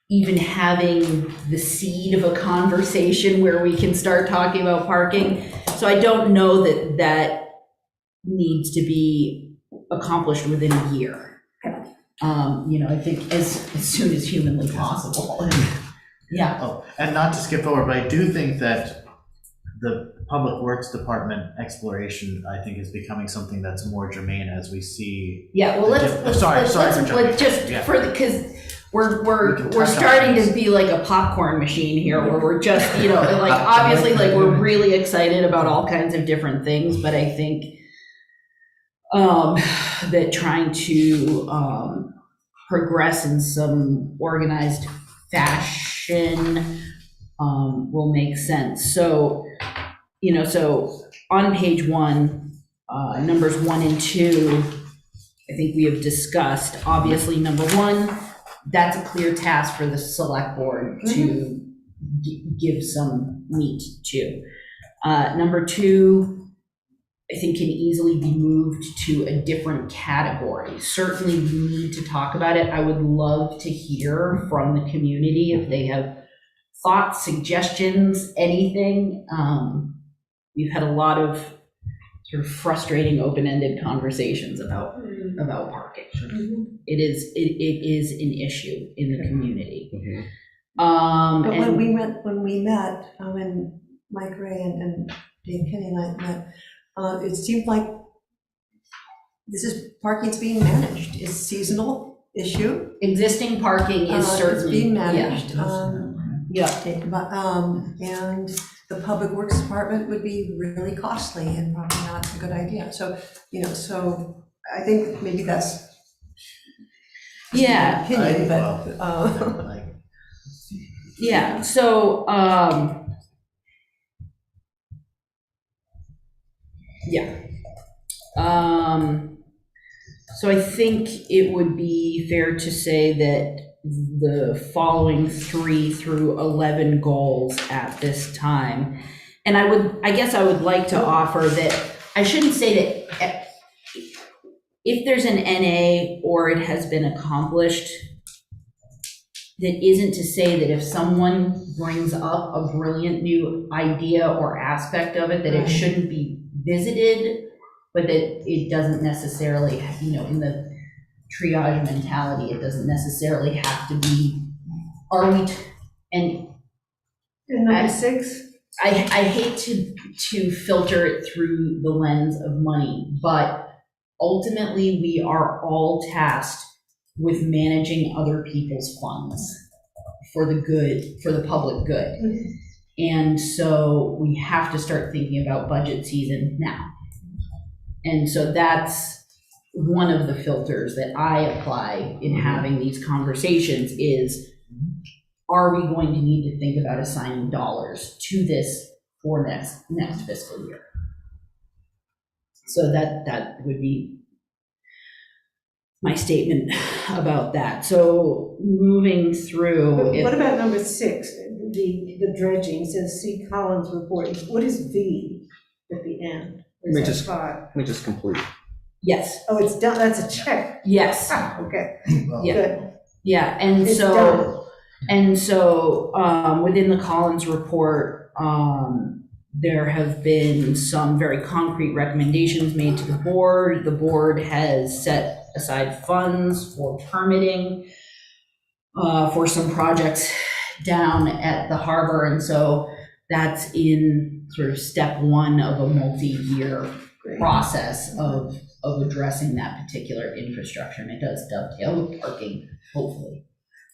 even having the seed of a conversation where we can start talking about parking. So I don't know that needs to be accomplished within a year. I think as soon as humanly possible. Yeah. Oh, and not to skip over, but I do think that the Public Works Department exploration, I think, is becoming something that's more germane as we see. Yeah. Well, because we're starting to be like a popcorn machine here, where we're just obviously we're really excited about all kinds of different things, but I think that trying to progress in some organized fashion will make sense. So, so on page 1, numbers 1 and 2, I think we have discussed. Obviously, number 1, that's a clear task for the select board to give some meat to. Number 2, I think can easily be moved to a different category. Certainly we need to talk about it. I would love to hear from the community if they have thoughts, suggestions, anything. We've had a lot of sort of frustrating open-ended conversations about parking. It is an issue in the community. But when we met, when Mike Ray and Dave Kenny and I met, it seemed like parking's being managed. It's seasonal. issue. Existing parking is It's certainly. being yeah. managed. Yeah, But, and the Public Works Department would be really costly and probably not a good idea. So, so I think maybe that's yeah, opinion, Well, but, like, yeah, so, yeah. So I think it would be fair to say that the following 3 through 11 goals at this time. And I guess I would like to offer that, I shouldn't say that if there's an NA or it has been accomplished, that isn't to say that if someone brings up a brilliant new idea or aspect of it, that it shouldn't be visited, but that it doesn't necessarily, in the triage mentality, it doesn't necessarily have to be, and number 6? I hate to filter it through the lens of money, but ultimately we are all tasked with managing other people's funds for the public good. And so we have to start thinking about budget season now. And so that's one of the filters that I apply in having these conversations is, are we going to need to think about assigning dollars to this for next fiscal year? So that would be my statement about that. So moving through. What about number 6, the dredging, says see Collins report. What is V at the end? Or is that 5? Let me just complete. Yes. Oh, it's done, that's a check. Yes. Ah, okay, Yeah. good. Yeah, and It's so, within the Collins report, there have been some very concrete recommendations made to the board. The board has set aside funds for permitting for some projects down at the harbor, and so that's in sort of step 1 of a multi-year process of addressing that particular infrastructure, and it does dovetail with parking, hopefully,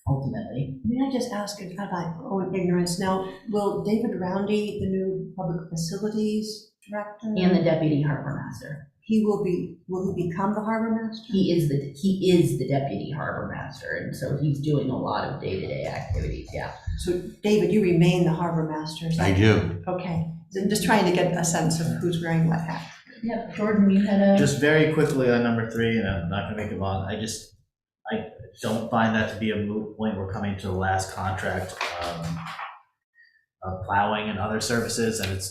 ultimately. may I just ask about my own ignorance now, will David Roundy, the new Public Facilities Director? And the deputy harbor master. Will he become the harbor master? He is the deputy harbor master, and so he's doing a lot of day-to-day activities, yeah. So David, you remain the harbor master? I do. Okay, so I'm just trying to get a sense of who's wearing what hat. Yeah, Jordan, you had a. just very quickly on number 3, and I'm not gonna make it long, I don't find that to be a moot point. We're coming to the last contract of plowing and other services, and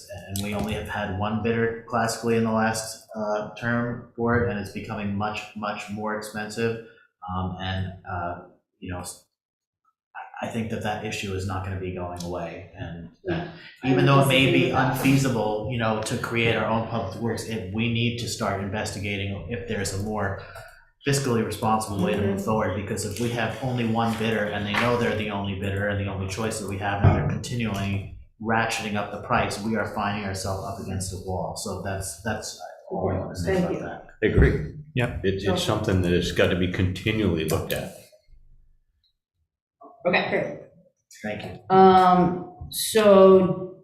we only have had one bidder classically in the last term for it, and it's becoming much more expensive. I think that issue is not going to be going away, and even though it may be unfeasible, to create our own public works, we need to start investigating if there's a more fiscally responsible way to move forward, because if we have only one bidder and they know they're the only bidder and the only choice that we have, and they're continually ratcheting up the price, we are finding ourselves up against a wall. So that's all I want to say Thank about you. that. I agree. Yep. It's something that has got to be continually looked at. Okay. Thank you. So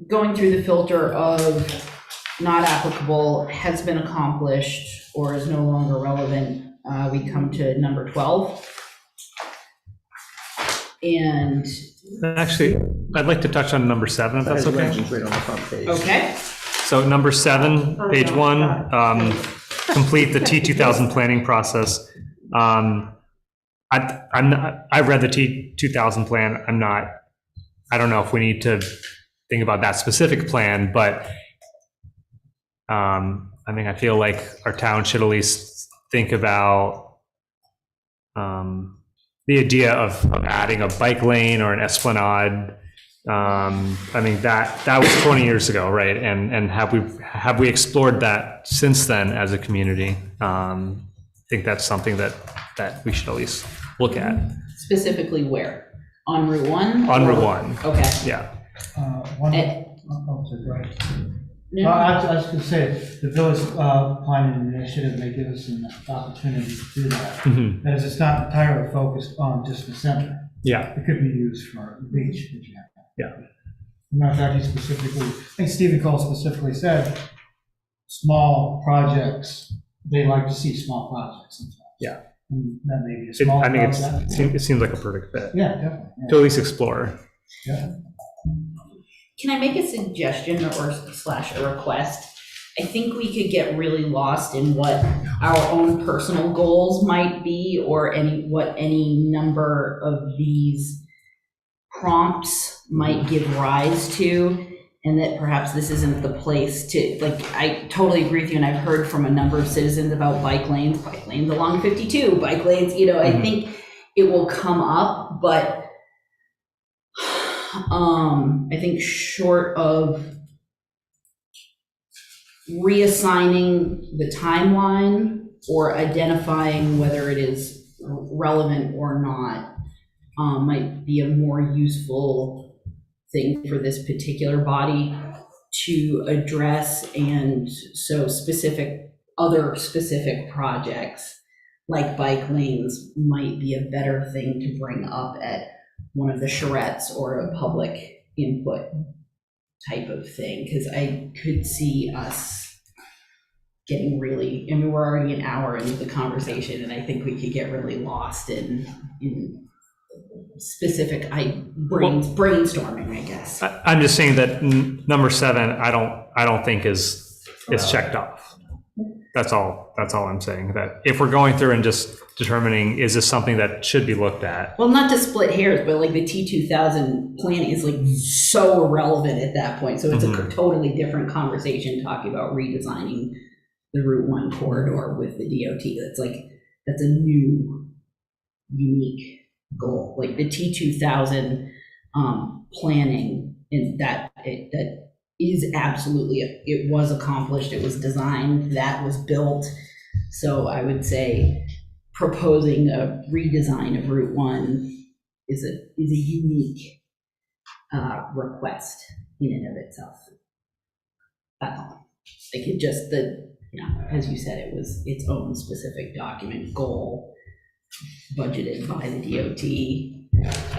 going through the filter of not applicable, has been accomplished, or is no longer relevant, we come to number 12. And Actually, I'd like to touch on number 7, if that's okay. Right on the front page. okay, So number 7, page 1, complete the T2000 planning process. I read the T2000 plan. I don't know if we need to think about that specific plan, but I feel like our town should at least think about the idea of adding a bike lane or an esplanade. That was 20 years ago, right? And have we explored that since then as a community? I think that's something that we should at least look at. specifically where? On Route 1? On Route 1, Okay. yeah. One, Eh. oh, right. No? Well, I was gonna say, the village planning initiative may give us an opportunity to do that. Mhm. As it's not entirely focused on just the center. Yeah. It could be used for reach, for example. Yeah. Matter of fact, he specifically, I think Stephen Cole specifically said, small projects, they like to see small projects sometimes. Yeah. And that may be a small I mean, project. it seems like a perfect fit Yeah, definitely. to at least explore. Yeah. Can I make a suggestion or slash a request? I think we could get really lost in what our own personal goals might be, or what any number of these prompts might give rise to, and that perhaps this isn't the place to, like, I totally agree with you, and I've heard from a number of citizens about bike lanes along 52, bike lanes, I think it will come up, but I think short of reassigning the timeline or identifying whether it is relevant or not, might be a more useful thing for this particular body to address. And so other specific projects like bike lanes might be a better thing to bring up at one of the charrettes or a public input type of thing, because I could see us getting really, I mean, we're already an hour into the conversation, and I think we could get really lost in specific brainstorming, I guess. I'm just saying that number 7, I don't think is checked off. That's all I'm saying. That if we're going through and just determining, is this something that should be looked at? Well, not to split hairs, but like the T2000 planning is like so irrelevant at that point. So it's a totally different conversation talking about redesigning the Route 1 corridor with the DOT. That's a new, unique goal. Like the T2000 planning, and that is absolutely, it was accomplished, it was designed, that was built. So I would say proposing a redesign of Route 1 is a unique request in and of itself. That's all. Like it just, as you said, it was its own specific document, goal, budgeted by the DOT,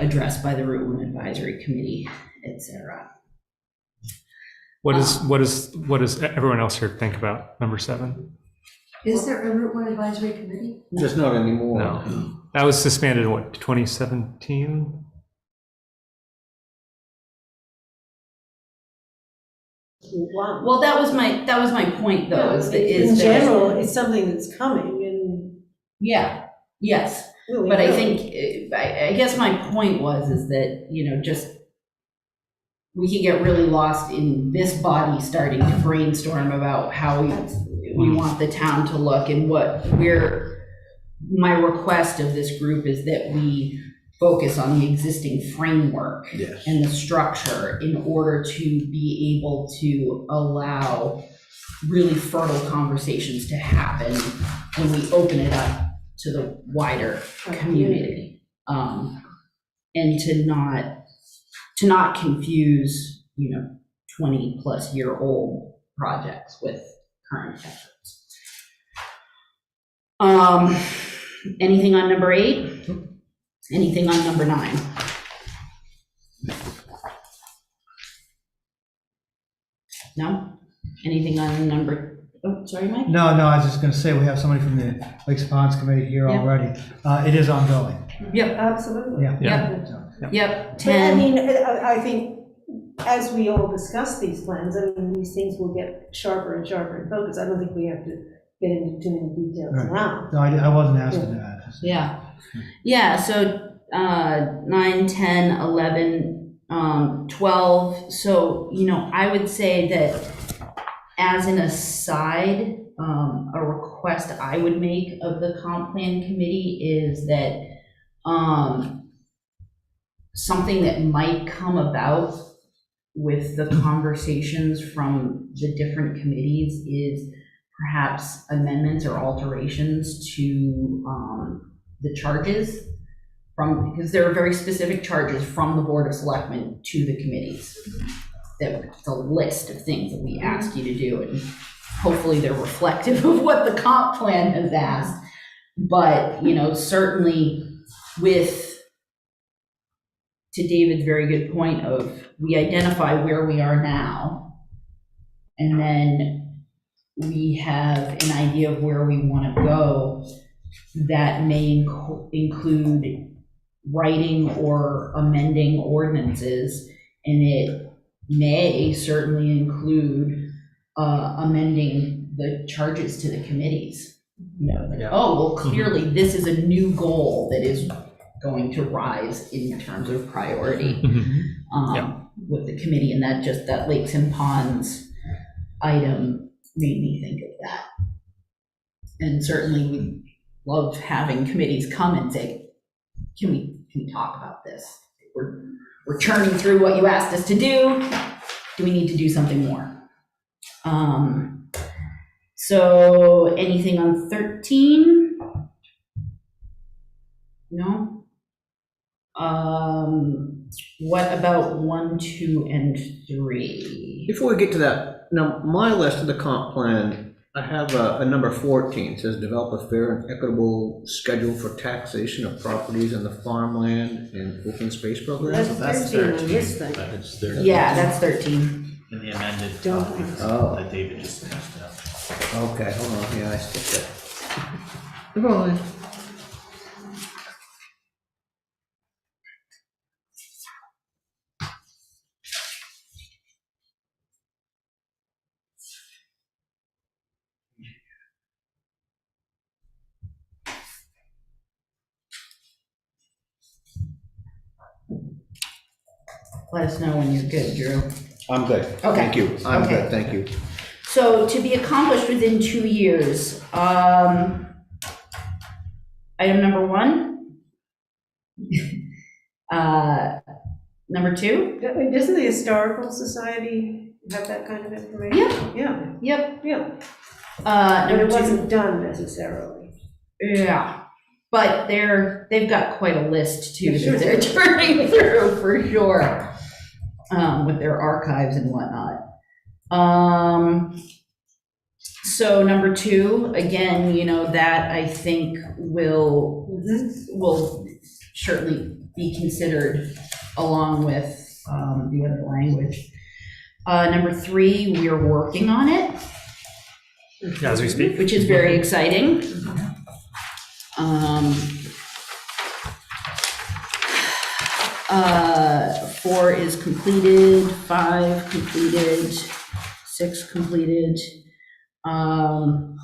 addressed by the Route 1 Advisory Committee, etc. What does everyone else here think about number 7? Is there a Route 1 Advisory Committee? Just not anymore. No, that was suspended in what, 2017? Wow. Well, that was my point, though. In general, it's something that's coming, and yeah, yes. really But I will. think, I guess my point is that, just, we could get really lost in this body starting to brainstorm about how we want the town to look, and my request of this group is that we focus on the existing framework Yes. and the structure in order to be able to allow really fertile conversations to happen when we open it up to the wider community, and to not confuse 20+ year old projects with current efforts. Anything on number 8? Anything on number 9? No? Anything on number, sorry, Mike? No, I was just gonna say, we have somebody from the Lakes and Ponds Committee here Yeah. already. It is ongoing. Yep, Absolutely. Yeah. yep, So, yep, But 10. I mean, I think as we all discuss these plans, I mean, these things will get sharper and sharper in focus. I don't think we have to get into too many details Right. now. No, I wasn't asking that. Yeah, so 9, 10, 11, 12. So, I would say that as an aside, a request I would make of the comp plan committee is that something that might come about with the conversations from the different committees is perhaps amendments or alterations to the charges because there are very specific charges from the Board of Selectmen to the committees that it's a list of things that we asked you to do, and hopefully they're reflective of what the comp plan has asked. But, you know, certainly to David's very good point of, we identify where we are now, and then we have an idea of where we want to go. That may include writing or amending ordinances, and it may certainly include amending the charges to the committees. You know, like, oh, well, clearly this is a new goal that is going to rise in terms of priority with the committee, and that Lakes and Ponds item made me think of that. And certainly we love having committees come and say, can we talk about this? We're churning through what you asked us to do. Do we need to do something more? So anything on 13? No? What about 1, 2, and 3? Before we get to that, now, my list of the comp plan, I have a number 14, it says develop a fair and equitable schedule for taxation of properties in the farmland and open space program. That's 13 on this thing. It's there. Yeah, that's 13. In the amended Don't- copy that David just passed out. Okay, hold on, yeah, I skipped it. Never mind. Let us know when you're good, Drew. I'm good. Okay. Thank you. I'm Okay. good, thank you. So to be accomplished within 2 years, item number 1. Number 2. Doesn't the Historical Society have that kind of information? Yeah. Yep. Yeah. But Number it 2. wasn't done necessarily. Yeah, but they've got quite a list too Sure. that they're turning through for sure, with their archives and whatnot. So number 2, again, you know, that I think will certainly be considered along with the other language. Number 3, we are working on it, As we speak. which is very exciting. 4 is completed, 5 completed, 6 completed. Number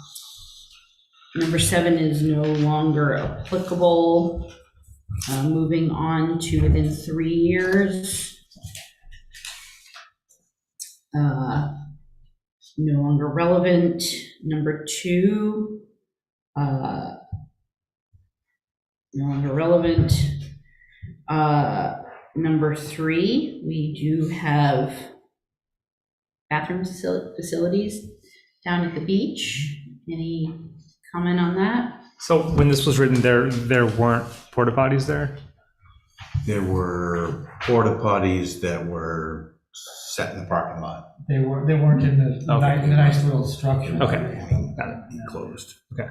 7 is no longer applicable. Moving on to within 3 years. No longer relevant. Number 2, no longer relevant. Number 3, we do have bathroom facilities down at the beach. Any comment on that? So when this was written, there weren't porta potties there? There were porta potties that were set in the parking lot. They weren't in the nice little structure. Okay. Got it. Closed. Okay.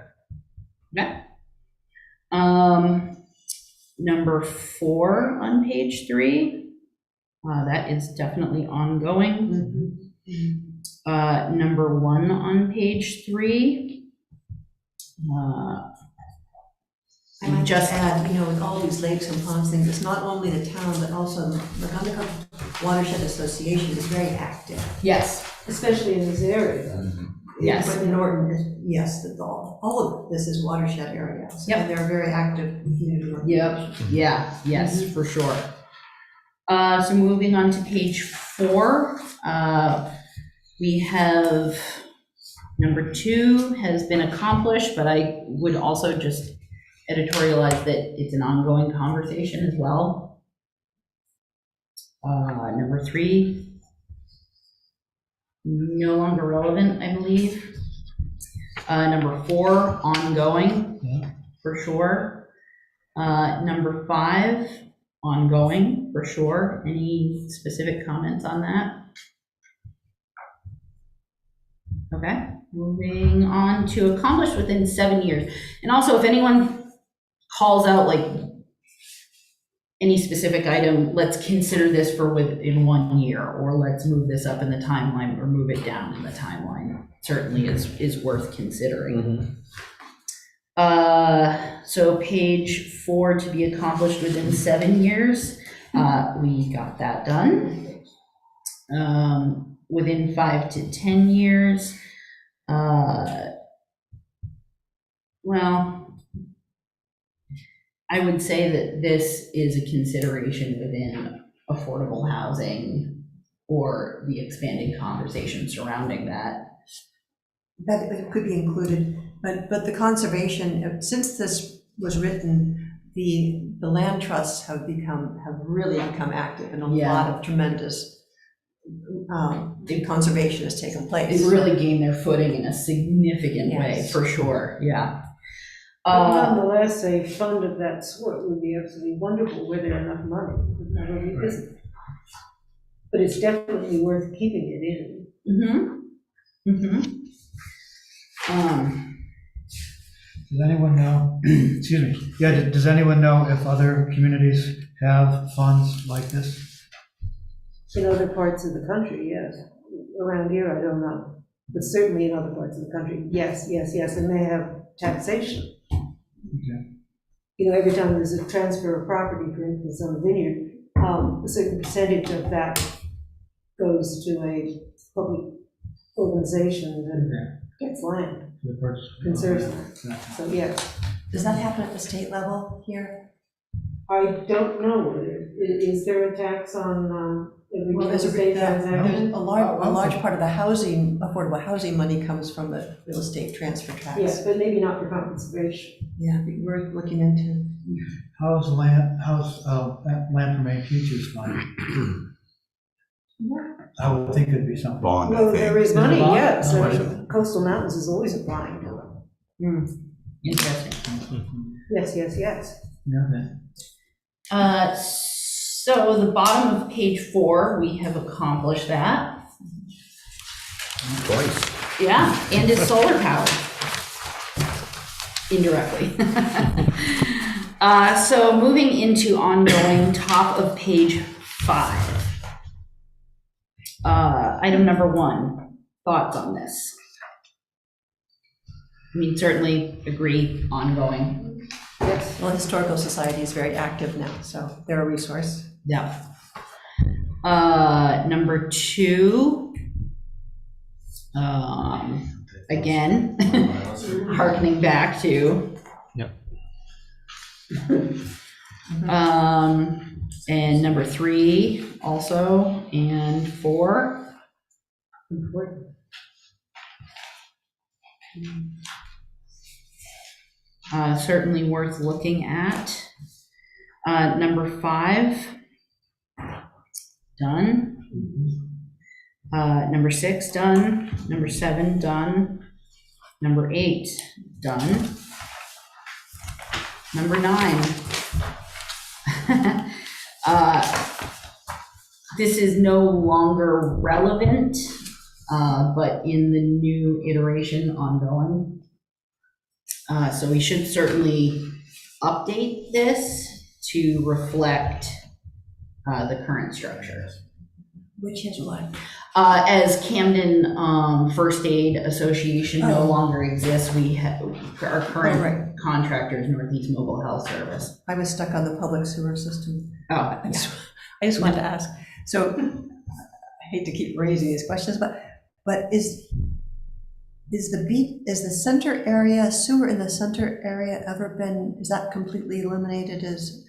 Number 4 on page 3, that is definitely ongoing. Number 1 on page 3. I might just add, you know, with all these lakes and ponds things, it's not only the town, but also the Montgomery Watershed Association is very active. Yes. Especially in this area. Yes. But Norton, yes, all of this is watershed area. So Yep. they're very active community. Yep. Yeah. Yes, for sure. So moving on to page 4, we have number 2 has been accomplished, but I would also just editorialize that it's an ongoing conversation as well. Number 3, no longer relevant, I believe. Number 4, ongoing, for sure. Number 5, ongoing, for sure. Any specific comments on that? Okay, moving on to accomplish within 7 years. And also, if anyone calls out like any specific item, let's consider this for within 1 year, or let's move this up in the timeline or move it down in the timeline. Certainly is worth considering. So page 4, to be accomplished within 7 years. We got that done. Within 5 to 10 years. Well, I would say that this is a consideration within affordable housing or the expanding conversation surrounding that. That it could be included, but the conservation, since this was written, the land trusts have really become active, and a lot of tremendous conservation has taken place. They've really gained their footing in a significant way, for sure, yeah. But nonetheless, a fund of that sort would be absolutely wonderful where there are enough money. Not only business. But it's definitely worth keeping it in. Does anyone know, excuse me, does anyone know if other communities have funds like this? In other parts of the country, yes. Around here, I don't know. But certainly in other parts of the country, yes. And they have taxation. Okay. You know, every time there's a transfer of property, for instance, on a vineyard, a certain percentage of that goes to a public organization that gets land, conserves land. So, yes. Does that happen at the state level here? I don't know. Is there a tax on every Well, there's estate transaction? a large part of the housing, affordable housing money comes from the real estate transfer tax. Yes, but maybe not for conservation. Yeah, we're looking into. How's land from A Futures Fund? I would think it'd be something. Bond, I Well, think. there is money, bond? yes. Oh, I I mean, Coastal Mountains is always applying to it. Interesting. Yes. Yeah, then. So the bottom of page 4, we have accomplished that. Twice. Yeah, and it's solar powered. Indirectly. So moving into ongoing, top of page 5. Item number 1, thoughts on this? I mean, certainly agree, ongoing. Yes. Well, Historical Society is very active now, so they're a resource. Yeah. Number 2, again, hearkening back to. Yep. And number 3 also, and 4. Important. Certainly worth looking at. Number 5, done. Number 6, done. Number 7, done. Number 8, done. Number 9. This is no longer relevant, but in the new iteration, ongoing. So we should certainly update this to reflect the current structure. Which is what? As Camden First Aid Association no Oh. longer exists, we have our current Oh, right. contractor is Northeast Mobile Health Service. I was stuck on the public sewer system. Oh, I just wanted to ask, so, I hate to keep raising these questions, but is the center area, sewer in the center area ever been, is that completely eliminated as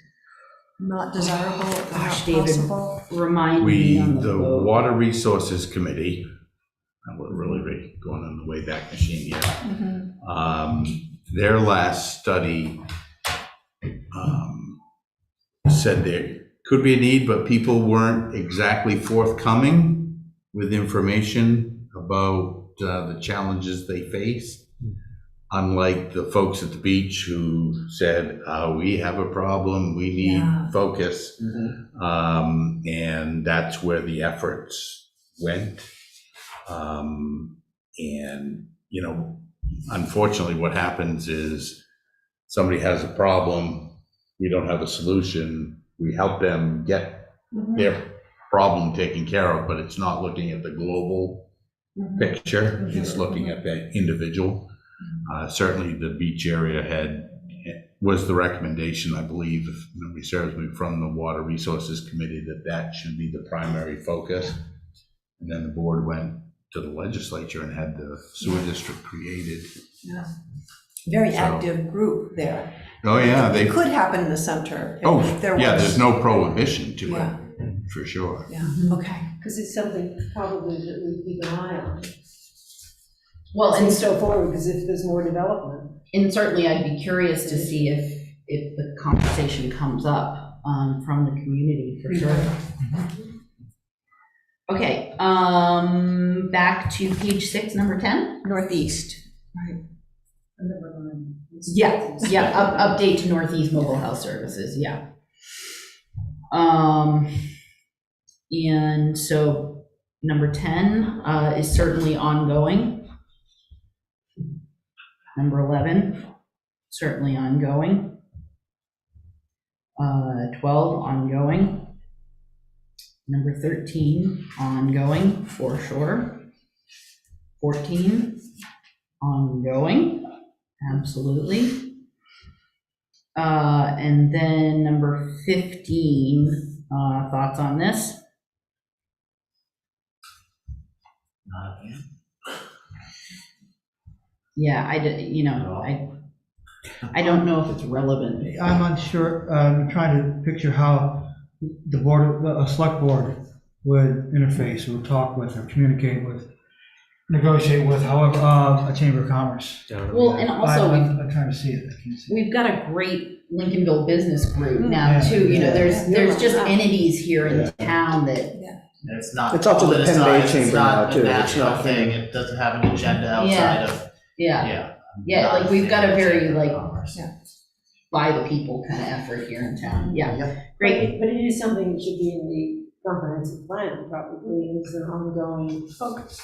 not desirable or not Gosh, David, possible? remind me on the The vote. Water Resources Committee, and we're really going on the way back machine here. Mhm. Their last study said there could be a need, but people weren't exactly forthcoming with information about the challenges they face. Unlike the folks at the beach who said, we have a problem, we need Yeah. focus. And that's where the efforts went. And, you know, unfortunately, what happens is somebody has a problem, we don't have a solution, we help them get their problem taken care of, but it's not looking at the global picture, it's looking at the individual. Certainly the beach area was the recommendation, I believe, if memory serves me, from the Water Resources Committee, that should be the primary focus. And then the board went to the legislature and had the sewer district created. Very So- active group there. Oh, yeah, It could happen in the center. oh, if there yeah, was- there's no prohibition to Yeah. it, for sure. Yeah, okay. Because it's something probably that we keep an eye on. Well, and So forward, because if there's more development. And certainly I'd be curious to see if the conversation comes up from the community, for sure. Okay, back to page 6, number 10. Northeast. Yeah, update to Northeast Mobile Health Services, yeah. And so number 10 is certainly ongoing. Number 11, certainly ongoing. 12, ongoing. Number 13, ongoing, for sure. 14, ongoing, absolutely. And then number 15, thoughts on this? Yeah, I don't know if it's relevant. I'm unsure, I'm trying to picture how the board, a select board would interface or talk with or communicate with, negotiate with, however, a chamber of commerce. Well, and also I'm trying to see it. I can't see it. we've got a great Lincolnville business group now Yeah. too. You know, there's just Yeah. entities here in town that, And it's not It's up to the Penn Bay politicized, Chamber it's not now, too. a It's national not- thing, it doesn't have an agenda outside of, yeah, yeah. like we've got a very like Yeah. by the people kind of effort here in town. Yeah, Yep. great. But it is something that should be in the comprehensive plan, probably, as an ongoing focus.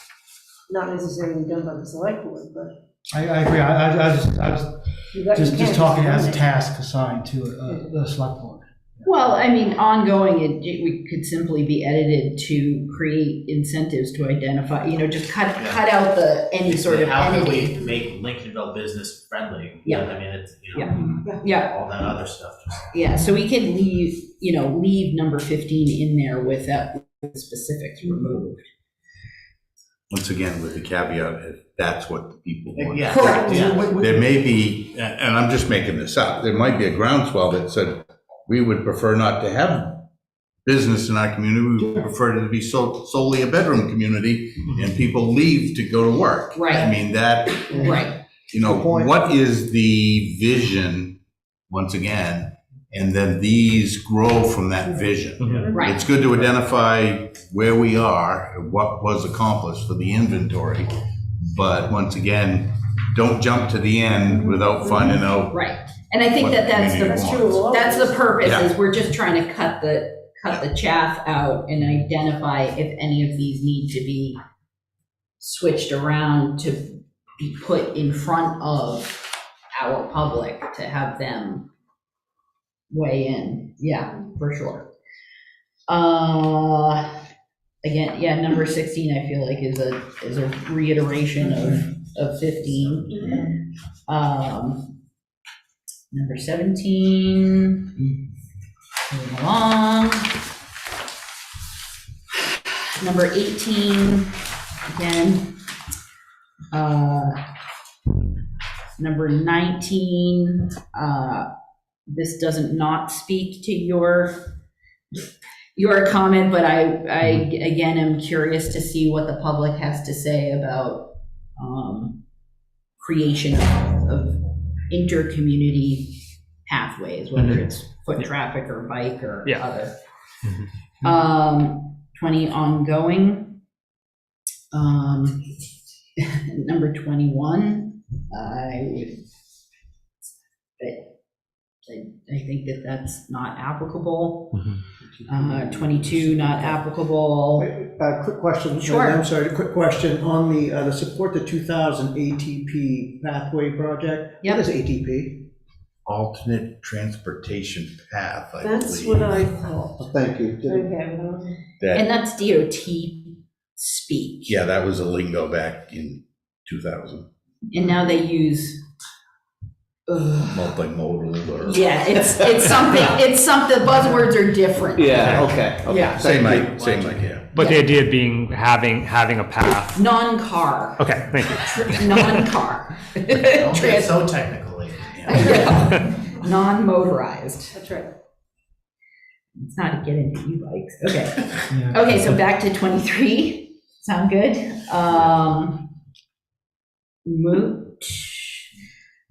Not necessarily done by the select board, but. I agree, I was you got- you just can't talking as a eliminate. task assigned to the select board. Well, I mean, ongoing, we could simply be edited to create incentives to identify, just cut out any sort of How can entity. we make Lincolnville business friendly? Yeah. I mean, it's, Yeah, all that other stuff. yeah, so we can leave number 15 in there with that with specifics removed. Once again, with the caveat, if that's what the people want. Yeah. Correct. Yeah. There may be, and I'm just making this up, there might be a groundswell that said, we would prefer not to have business in our community, we would prefer it to be solely a bedroom community, and people leave to go to work. Right. I mean, that, Right, Good point. what is the vision, once again, and then these grow from that vision. right. It's good to identify where we are, what was accomplished for the inventory, but once again, don't jump to the end without finding out. Right, and I think what that that's community the, wants. that's the purpose, Yeah. is we're just trying to cut the chaff out and identify if any of these need to be switched around to be put in front of our public to have them weigh in, yeah, for sure. Again, yeah, number 16, I feel like is a reiteration of 15. Number 17, moving along. Number 18, again. Number 19, this doesn't not speak to your comment, but I again am curious to see what the public has to say about creation of inter-community pathways, whether it's foot traffic or bike or Yeah. other. Mhm. 20 ongoing. Number 21, I think that that's not applicable. 22, not applicable. Quick question. Sure. I'm sorry, quick question on the support the 2000 ATP pathway project. Yep. What is ATP? Alternate transportation path, I That's believe. what I thought. Oh, thank you. Okay, well, And That, that's DOT speak. yeah, that was a lingo back in 2000, And now they use, multimodal or. yeah, it's something, buzzwords are different. Yeah, okay. Yeah. Same idea. But the idea being having a path. Non-car, Okay, thank you. non-car. Don't get so technical. Non-motorized. That's right. It's not to get into e-bikes. Okay. Yeah. Okay, so back to 23. Sound good? Moot.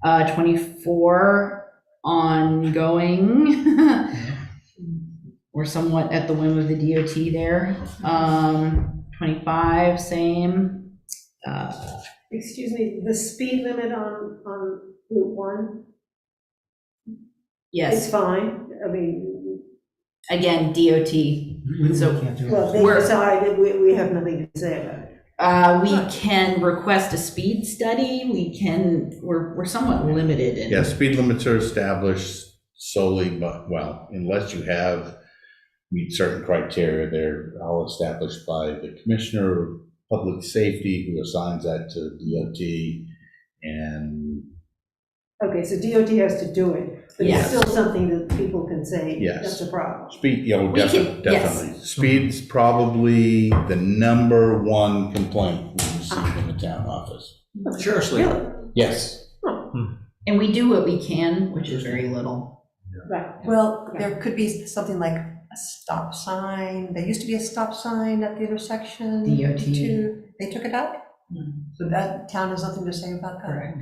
24, ongoing. We're somewhat at the whim of the DOT there. 25, same. excuse me, the speed limit on Route 1, it's Yes, fine. I mean, again, DOT. So Can't do it. well, they We're- decided, we have nothing to say about it. we can request a speed study. We're somewhat limited in. Yeah, speed limits are established solely, but, well, unless you meet certain criteria, they're all established by the Commissioner of Public Safety, who assigns that to DOT, and Okay, so DOT has to do it, but it's Yes. still something that people can say, Yes. that's a problem. speed, We can- yes. definitely. Speed's probably the number one complaint we receive in the town office. Seriously? Really? Yes. And we do what we can, which is very little. Right. Well, there could be something like a stop sign. There used to be a stop sign at the intersection. DOT. They took it out? So that town has nothing to say about that? Correct.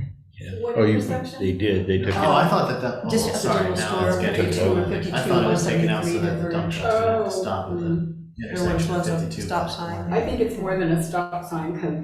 What Oh, you- intersection? They did, they took it Oh, I out. thought that, Just oh, at the sorry, general now store, it's getting, 52 or 52, I thought it was taken out so 173 that the dump diverge. trucks would have to stop at the There once intersection was of a 52. stop sign. I think it's more than a stop sign, because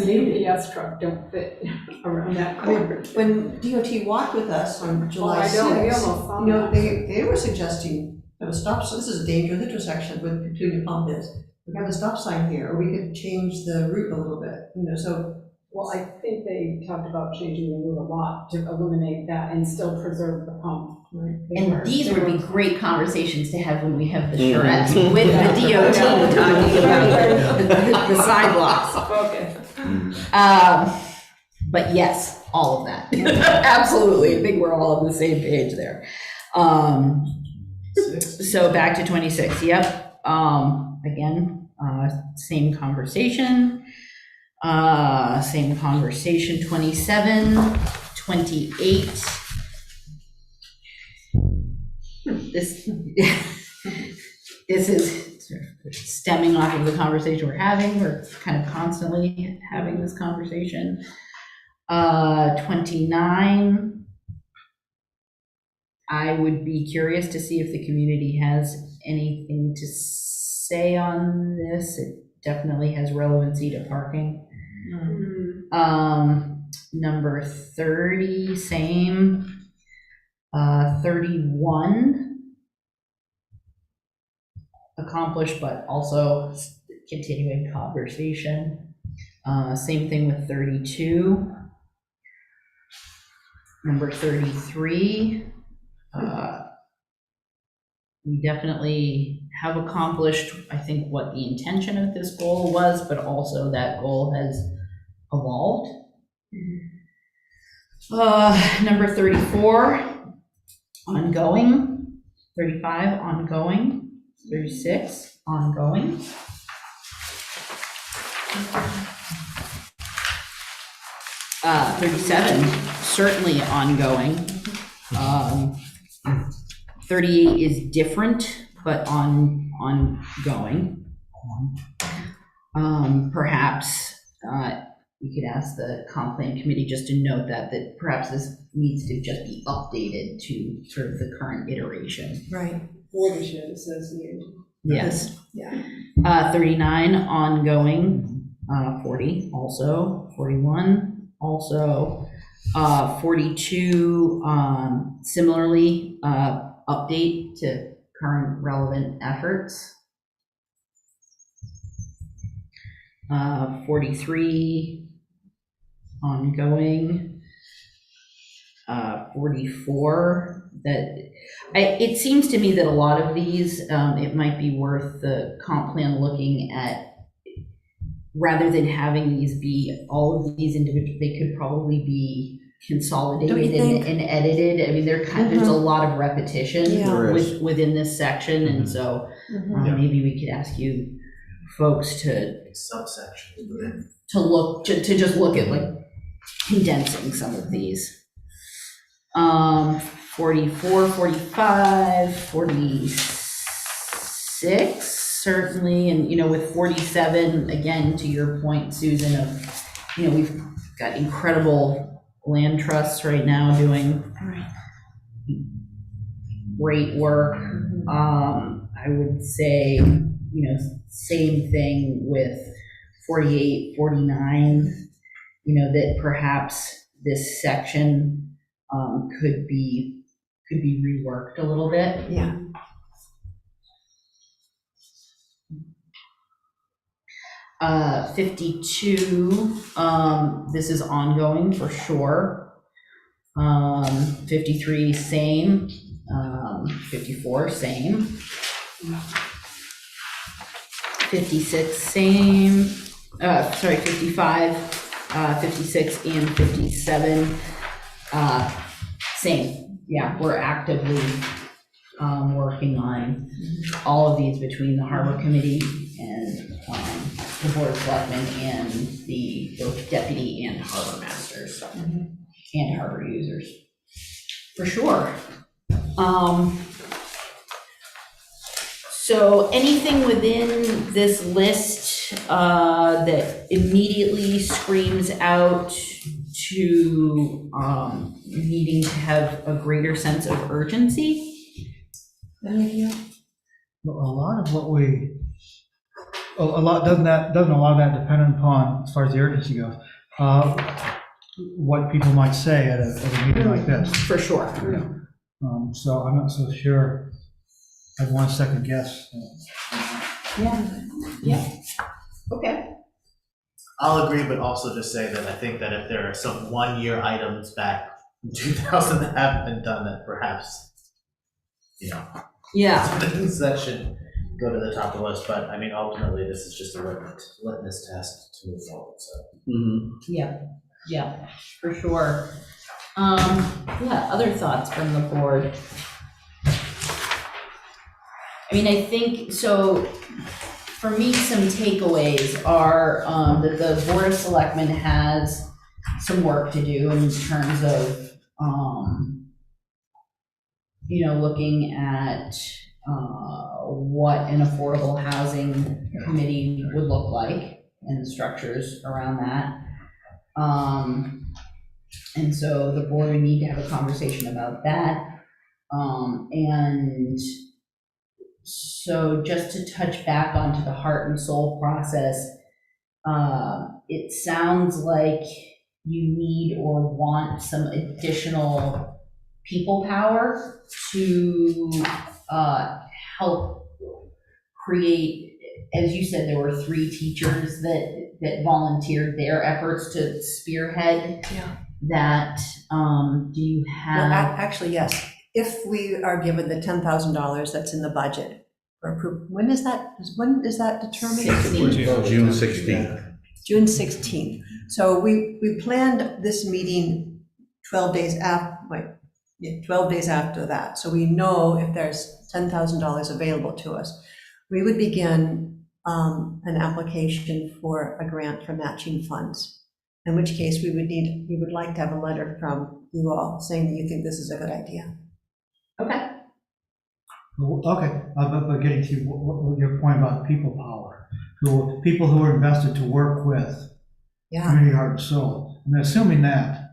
the UPS truck don't fit around that I mean, corner. when DOT walked with us on Oh, July I know, we 6th, almost saw you know, that. they were suggesting that a stop, so this is a dangerous intersection with between the pump is. We have a stop sign here, or we could change the route a little bit, so. Well, I think they talked about changing the route a lot to eliminate that and still preserve the pump. And these would be great conversations to have when we have the charrettes with the DOT talking about the sidewalks. Okay. But yes, all of that. Absolutely. I think we're all on the same page there. So back to 26. Yep. Again, same conversation. 27, 28. This is stemming off of the conversation we're having. We're kind of constantly having this conversation. 29. I would be curious to see if the community has anything to say on this. It definitely has relevancy to parking. Number 30, same. 31, accomplished, but also continuing conversation. Same thing with 32. Number 33, we definitely have accomplished, I think, what the intention of this goal was, but also that goal has evolved. Number 34, ongoing. 35, ongoing. 36, ongoing. Uh, 37, certainly ongoing. 38 is different, but ongoing. Perhaps we could ask the comp plan committee just to note that perhaps this needs to just be updated to sort of the current iteration. Right. Watershed Association. Yes. Yeah. 39, ongoing. 40, also. 41, also. 42, similarly, update to current relevant efforts. 43, ongoing. 44, that, it seems to me that a lot of these, it might be worth the comp plan looking at, rather than having these be, all of these individual, they could probably be consolidated and edited. I mean, there's a lot of repetition There is. within this section, and so maybe we could ask you folks to Subsections within. to just look at like condensing some of these. 44, 45, 46, certainly, and, with 47, again, to your point, Susan, of, we've got incredible land trusts right now doing great work. I would say, same thing with 48, 49, that perhaps this section could be reworked a little bit. Yeah. Uh, 52, this is ongoing for sure. 53, same. 54, same. 56, same. 55, 56, and 57. Same, yeah, we're actively working on all of these between the Harbor Committee and the Board of Selectmen and the both deputy and harbor masters and harbor users, for sure. So anything within this list that immediately screams out to needing to have a greater sense of urgency? A lot of what a lot, doesn't a lot of that depend upon, as far as the urgency goes, what people might say at a meeting like this? For sure. So I'm not so sure I'd want to second guess. Yeah. Okay. I'll agree, but also just say that I think that if there are some one-year items back in 2000 that haven't been done, that perhaps, Yeah. some things that should go to the top of the list. But I mean, ultimately, this is just a litmus test to move forward. So. Yeah, for sure. Other thoughts from the board? I mean, I think, so for me, some takeaways are that the Board of Selectmen has some work to do in terms of, looking at what an affordable housing committee would look like and the structures around that. And so the board would need to have a conversation about that. And so just to touch back onto the heart and soul process, it sounds like you need or want some additional people power to help create, as you said, there were 3 teachers that volunteered their efforts to spearhead that. Do you have? Actually, yes. If we are given the $10,000 that's in the budget for approval, when is that determined? 16th. June 16th. June 16th. So we planned this meeting 12 days after, 12 days after that. So we know if there's $10,000 available to us. We would begin an application for a grant for matching funds, in which case we would like to have a letter from you all saying that you think this is a good idea. Okay. Okay, but getting to what your point about people power, people who are invested to work with community heart and soul. I'm assuming that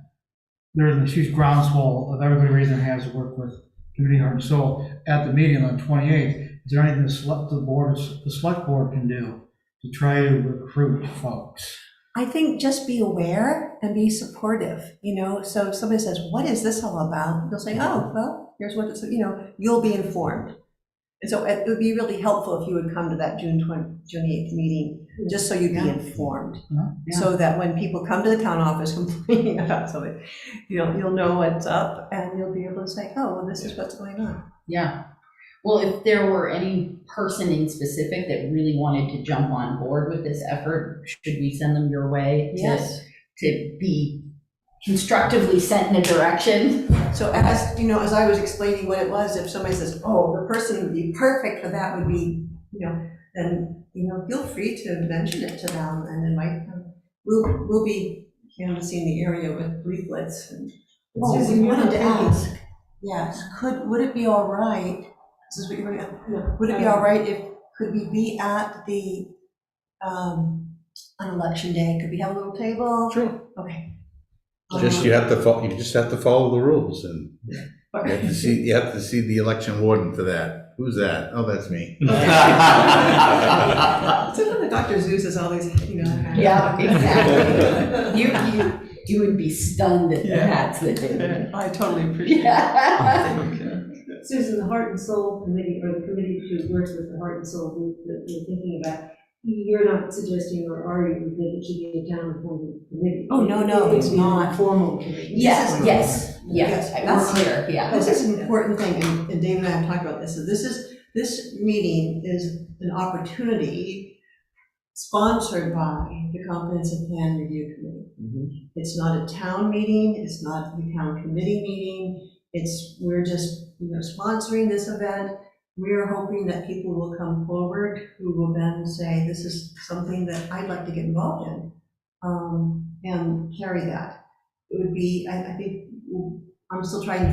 there's a huge groundswell of everybody raising their hands to work with community heart and soul at the meeting on the 28th. Is there anything the select board can do to try to recruit folks? I think just be aware and be supportive, so if somebody says, what is this all about? They'll say, oh, well, here's what it's, you'll be informed. And so it would be really helpful if you would come to that June 8th meeting, just so you'd be informed. Yeah. So that when people come to the town office complaining about something, you'll know what's up, and you'll be able to say, oh, well, this is what's going on. Yeah. Well, if there were any person in specific that really wanted to jump on board with this effort, should we send them your way to be constructively sent in a direction? So as I was explaining what it was, if somebody says, oh, the person would be perfect for that would be, then, feel free to mention it to them and invite them. We'll be canvassing the area with leaflets. And, Susan, we you're wanted to not ask, yes, would it be all right, this is what you're gonna, would it be all right could we be at the, on election day, could we have a little table? Sure. Okay. You just have to follow the rules, and you have to see the election warden for that. Who's that? Oh, that's me. So when the Dr. Zeus is always, Yeah, exactly. You would be stunned at the hats that they. I totally appreciate it. Yeah. Susan, the Heart and Soul Committee, or the committee who works with the Heart and Soul group that you're thinking about, you're not suggesting or arguing that it should be a town-appointed committee? Oh, no, It it's would be a not. formal committee. Yes. Yes, We're that's clear, yeah. This is an important thing, and Dave and I have talked about this. So this meeting is an opportunity sponsored by the Comprehensive Plan Review Committee. It's not a town meeting, it's not a town committee meeting, we're just sponsoring this event. We're hoping that people will come forward who will then say, this is something that I'd like to get involved in, and carry that. It would be, I think, we're all still trying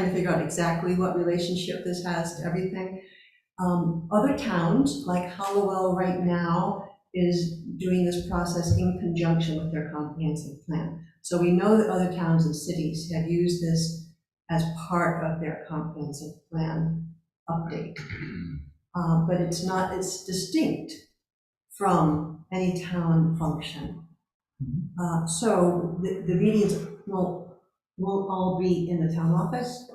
to figure out exactly what relationship this has to everything. Other towns, like Hallowell right now, is doing this process in conjunction with their comprehensive plan. So we know that other towns and cities have used this as part of their comprehensive plan update. But it's distinct from any town function. So the meetings won't all be in the town office.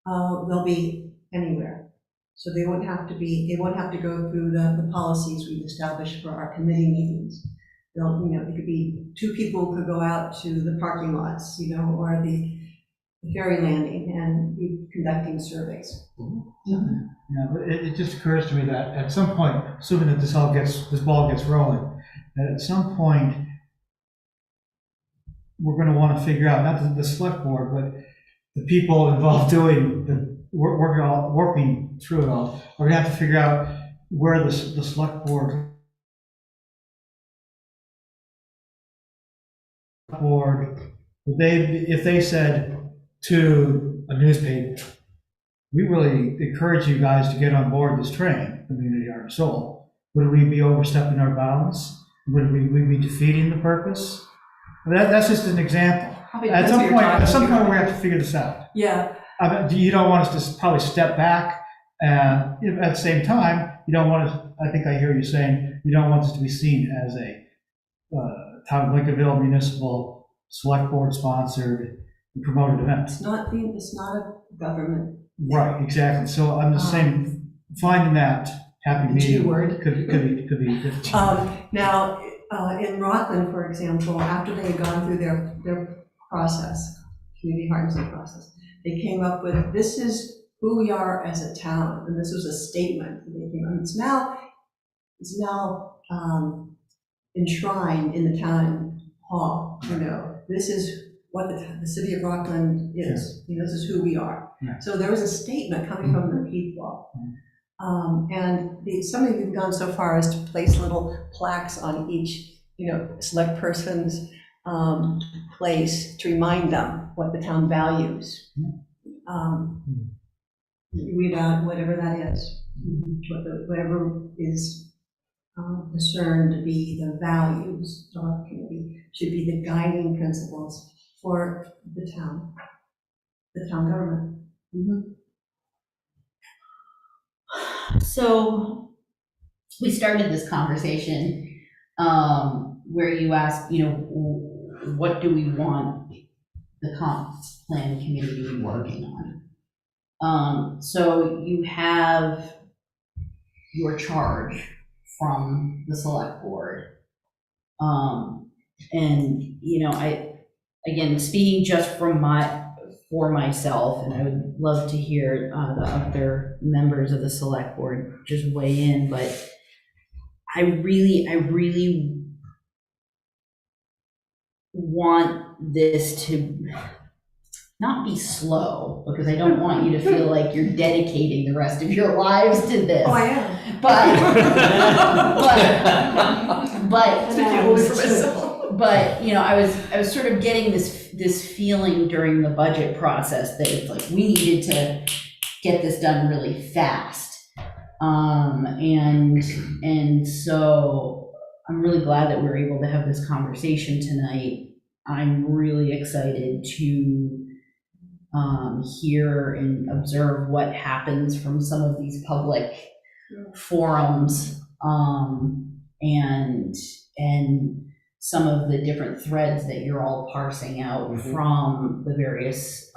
They'll be anywhere. So they won't have to go through the policies we've established for our committee meetings. It could be 2 people could go out to the parking lots, or the ferry landing and be conducting surveys. Yeah, but it just occurs to me that at some point, assuming that this ball gets rolling, that at some point, we're gonna wanna figure out, not the select board, but the people involved doing working through it all, we're gonna have to figure out where the select board, if they said to a newspaper, we really encourage you guys to get on board this train, Community Heart and Soul, would we be overstepping our bounds? Would we be defeating the purpose? That's just an example. At some point, we have to figure this out. Yeah. You don't want us to probably step back, and at the same time, you don't want us, I think I hear you saying, you don't want us to be seen as a town of Lincolnville municipal select board sponsored promoted event. It's not a government. Right, exactly. So I'm just saying, finding that happy medium could be. Now, in Rockland, for example, after they had gone through their process, community heart and soul process, they came up with, this is who we are as a town, and this was a statement that they came up with. It's now enshrined in the town hall. This is what the city of Rockland is. This is who we are. Yeah. So there was a statement coming from the people. And some of you have gone so far as to place little plaques on each, select person's place to remind them what the town values. Read out whatever that is, whatever is discerned to be the values of our community should be the guiding principles for the town government. So we started this conversation where you asked, what do we want the comp plan committee to be working on? So you have your charge from the select board. And, again, speaking just for myself, and I would love to hear the other members of the select board just weigh in, but I really want this to not be slow, because I don't want you to feel like you're dedicating the rest of your lives to this. Oh, I am. But I was sort of getting this feeling during the budget process that it's like we needed to get this done really fast. And so I'm really glad that we're able to have this conversation tonight. I'm really excited to hear and observe what happens from some of these public forums, and some of the different threads that you're all parsing out from the various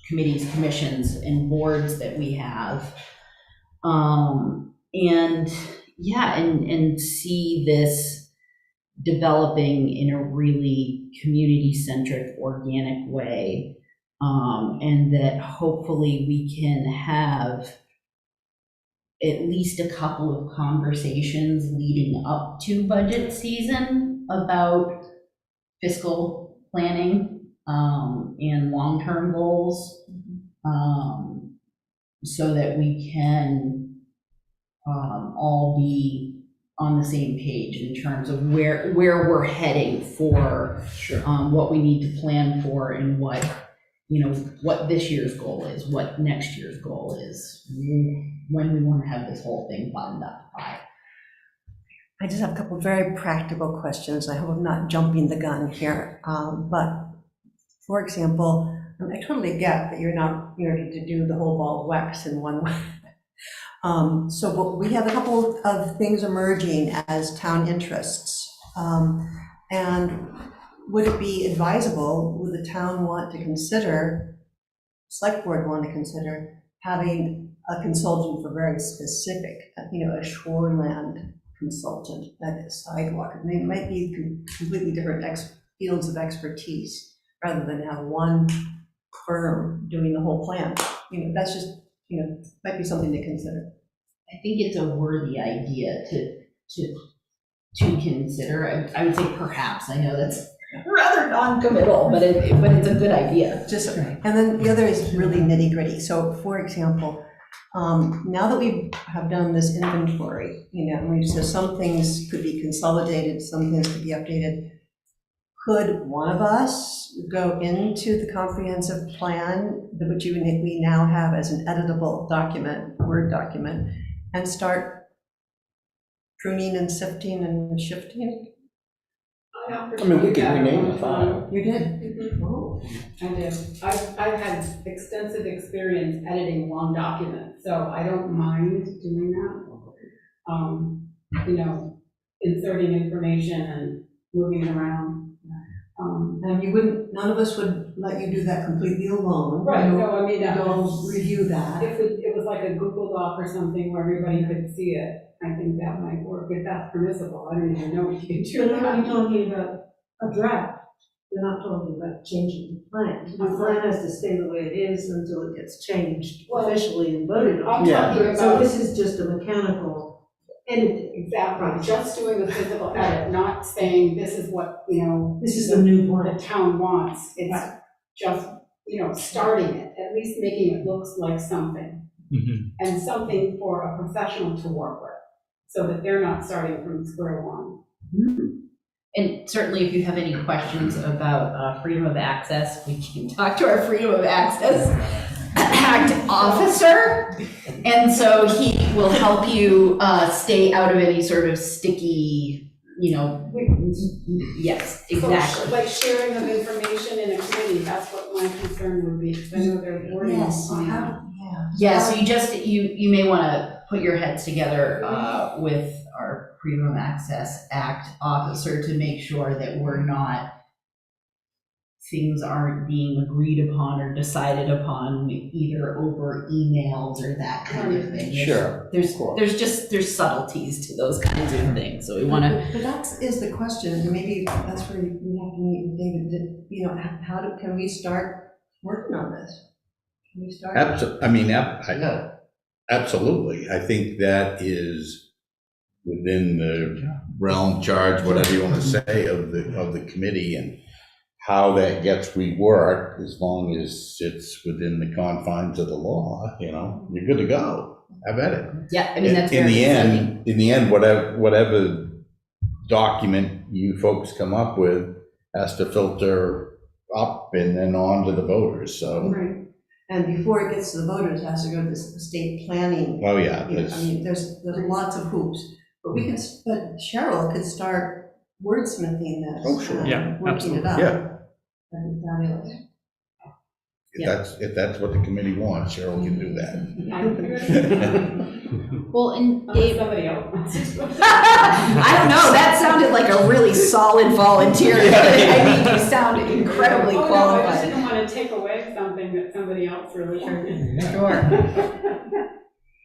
committees, commissions, and boards that we have. And see this developing in a really community-centric, organic way. And that hopefully we can have at least a couple of conversations leading up to budget season about fiscal planning and long-term goals, so that we can all be on the same page in terms of where we're heading for what we need to plan for, and what this year's goal is, what next year's goal is, when we want to have this whole thing buttoned up by. I just have a couple of very practical questions. I hope I'm not jumping the gun here. But for example, I totally get that you're not ready to do the whole ball of wax in one way. But we have a couple of things emerging as town interests. And would it be advisable, would the town want to consider, select board want to consider, having a consultant for very specific, a shoreland consultant, that is sidewalk? I mean, it might be completely different fields of expertise, rather than have one firm doing the whole plan. That's just, might be something to consider. I think it's a worthy idea to consider. I would say perhaps. I know that's rather non-committal, but it's a good idea. And then the other is really nitty gritty. So for example, now that we have done this inventory, we said some things could be consolidated, some things could be updated. Could one of us go into the comprehensive plan, which we now have as an editable document, Word document, and start pruning and sifting and shifting? I mean, we can rename the file. You did? Oh, I did. I've had extensive experience editing long documents, so I don't mind doing that. Inserting information and moving it around. And none of us would let you do that completely alone. Right, no, I mean, We'll review that. if it was like a Google Doc or something where everybody could see it, I think that might work, if that's permissible. I don't even know if you can do We're that. not talking about a draft, we're not talking about changing the plan. The plan has to stay the way it is until it gets changed officially and voted on. I'm talking So about, this is just a mechanical editing. exactly, just doing the physical edit, not saying this is what, This is the new the plan. town wants. It's just, starting it, at least making it look like something. And something for a professional to work with, so that they're not starting from square one. And certainly if you have any questions about freedom of access, we can talk to our Freedom of Access Act officer. And so he will help you stay out of any sort of sticky, yes, exactly. So, like sharing of information in a committee, that's what my concern would be, because I know they're wording on that. Yeah, so you may want to put your heads together with our Freedom of Access Act officer to make sure that we're not things aren't being agreed upon or decided upon either over emails or that kind of thing. Sure. There's subtleties to those kinds of things, so we want to. But that is the question, and maybe that's where we have to meet with David, you know, can we start working on this? Can we start? Absolutely. I think that is within the realm, charge, whatever you want to say, of the committee, and how that gets reworked, as long as it's within the confines of the law, you know, you're good to go. Have at it. Yeah, I mean, that's In the exciting. end, whatever document you folks come up with has to filter up and then on to the voters, so. Right. And before it gets to the voters, it has to go to the state planning. Oh, yeah. You know, I mean, there's lots of hoops, but Cheryl could start wordsmithing this. Oh, sure. Yeah, Working it up. Yeah. That'd be fabulous. If that's what the committee wants, Cheryl can do that. Well, and Dave, Somebody else. I don't know, that sounded like a really solid volunteer. I mean, you sound incredibly Oh, no, I just qualified. didn't want to take away something that somebody else really should.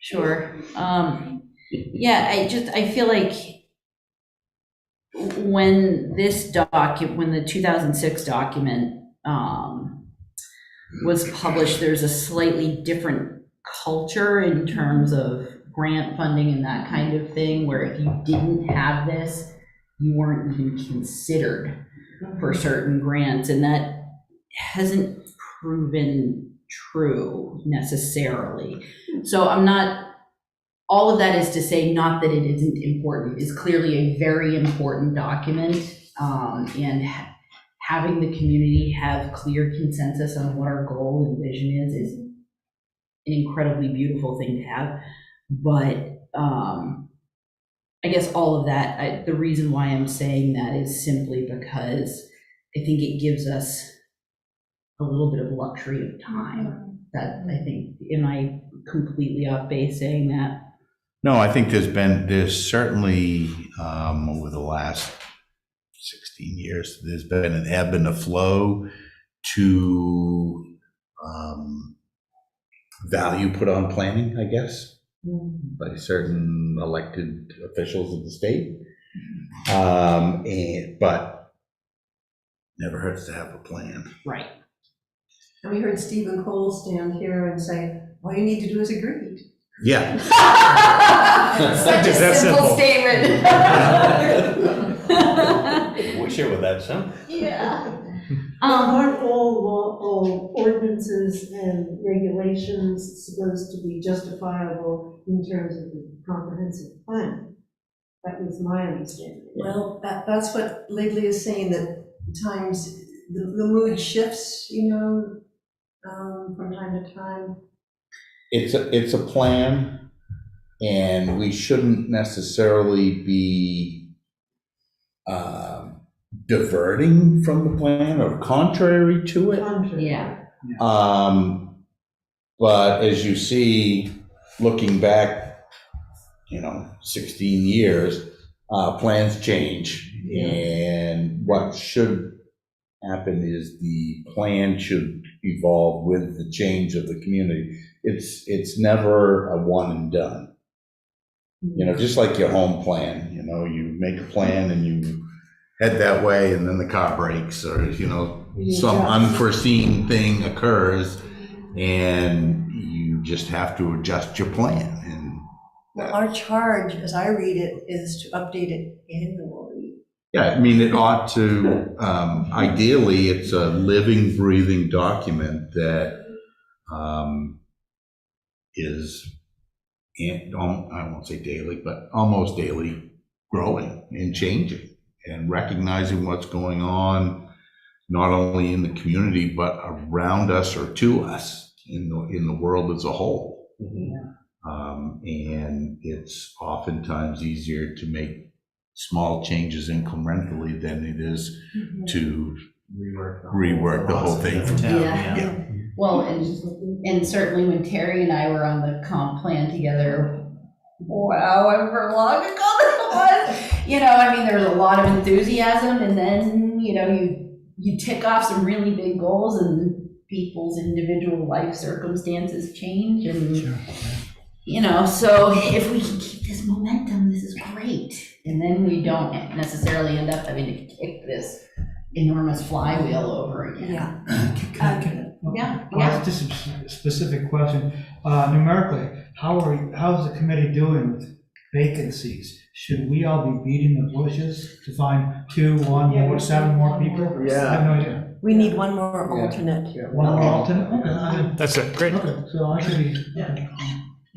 Sure. Yeah, I feel like when the 2006 document was published, there's a slightly different culture in terms of grant funding and that kind of thing, where if you didn't have this, you weren't even considered for certain grants, and that hasn't proven true necessarily. So all of that is to say, not that it isn't important, it's clearly a very important document, and having the community have clear consensus on what our goal and vision is an incredibly beautiful thing to have. But I guess all of that, the reason why I'm saying that is simply because I think it gives us a little bit of luxury of time. That I think, am I completely off base saying that? No, I think there's certainly, over the last 16 years, there's been an ebb and a flow to value put on planning, I guess, by certain elected officials of the state. But never hurts to have a plan. Right. And we heard Stephen Cole stand here and say, all you need to do is agree. Yeah. Such a That's simple simple. statement. Wish it were that simple. Yeah. Aren't all ordinances and regulations supposed to be justifiable in terms of the comprehensive plan? That was my understanding. Well, that's what Lately is saying, that times the mood shifts, you know, from time to time. It's a plan, and we shouldn't necessarily be diverting from the plan or contrary to it. Contrary. Yeah. But as you see, looking back, 16 years, plans change, and what should happen is the plan should evolve with the change of the community. It's never a one and done. Just like your home plan, you make a plan and you head that way, and then the car breaks, or some unforeseen thing occurs, and you just have to adjust your plan. And Well, our charge, as I read it, is to update it annually. yeah, I mean, it ought to, ideally, it's a living, breathing document that is, I won't say daily, but almost daily, growing and changing and recognizing what's going on, not only in the community, but around us or to us in the world as a whole. And it's oftentimes easier to make small changes incrementally than it is to rework the whole thing from Yeah. Well, and certainly when Terry and I were on the comp plan together, however long ago that was, there was a lot of enthusiasm, and then, you you tick off some really big goals and people's individual life circumstances change and, so if we can keep this momentum, this is great. And then we don't necessarily end up having to kick this enormous flywheel over again. Yeah. Just a specific question. Numerically, how's the committee doing with vacancies? Should we all be beating the bushes to find 2, 1 more, 7 more people? Yeah. I have no idea. We need one more alternate. One more alternate? Okay. That's it, great. Okay, so I should be,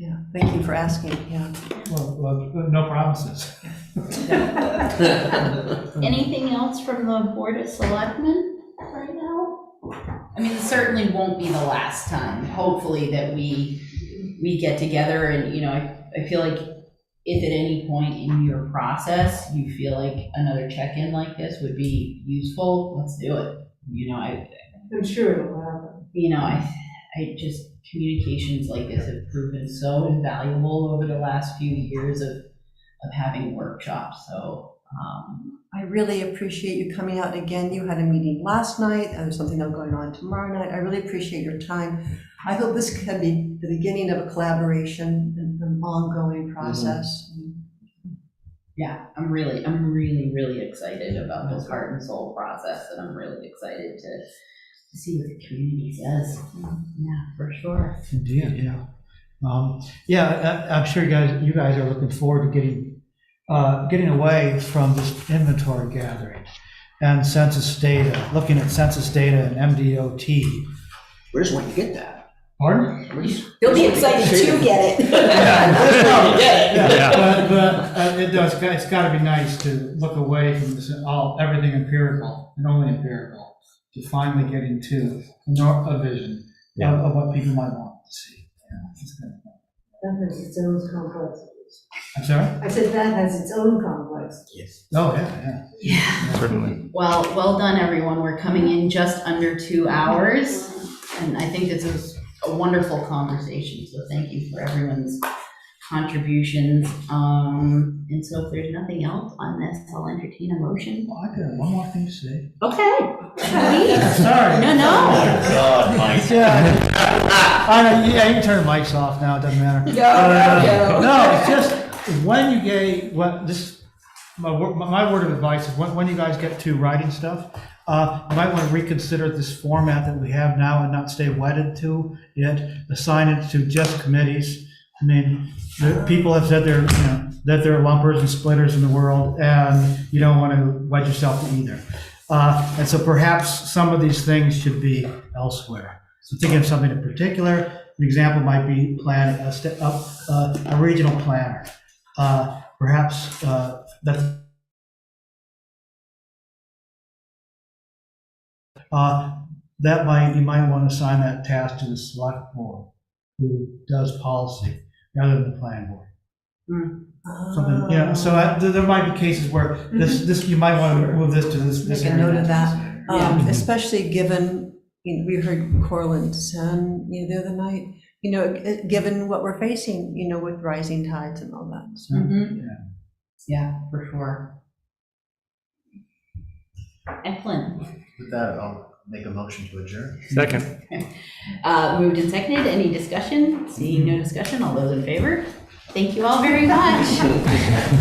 Yeah, thank you for asking, yeah. well, no promises. Anything else from the Board of Selectmen right now? I mean, it certainly won't be the last time, hopefully, that we get together and, I feel like if at any point in your process you feel like another check-in like this would be useful, let's do it. I'm sure it'll happen. I just, communications like this have proven so invaluable over the last few years of having workshops, so. I really appreciate you coming out again. You had a meeting last night, there's something else going on tomorrow night. I really appreciate your time. I hope this can be the beginning of a collaboration and an ongoing process. Yeah, I'm really, really excited about this heart and soul process, and I'm really excited to see what the community says. Yeah, for sure. Indeed, yeah. I'm sure you guys are looking forward to getting away from this inventory gathering and census data, looking at census data and MDOT. We're just waiting to get that. Pardon? They'll be excited to get it. But it's got to be nice to look away from this everything empirical and only empirical to finally getting to a vision of what people might want to see. It's good. That has its own complexities. I'm sorry? I said that has its own complexities. Yes. Oh, yeah. Yeah. Certainly. Well done, everyone. We're coming in just under 2 hours, and I think this is a wonderful conversation, so thank you for everyone's contributions. And so if there's nothing else on this, I'll entertain a motion. Well, I got one more thing to say. Okay. Please. Sorry. No. God, Mike. Yeah, you can turn the mics off now, it doesn't matter. No, it's just when you get, my word of advice is when you guys get to writing stuff, you might want to reconsider this format that we have now and not stay wedded to it, assign it to just committees. I mean, people have said that there are lumpers and splitters in the world, and you don't want to wed yourself to either. And so perhaps some of these things should be elsewhere. So thinking of something in particular, an example might be a regional planner. Perhaps you might want to assign that task to the select board who does policy rather than the planning board. Something, so there might be cases where this you might want to move this to this. Make a note of that, especially given, we heard Cortland Sun, the other night, given what we're facing, with rising tides and all that. So. Yeah, for sure. Excellent. With that, I'll make a motion to adjourn. Second. Moved and seconded. Any discussion? Seeing no discussion, all those in favor? Thank you all very much.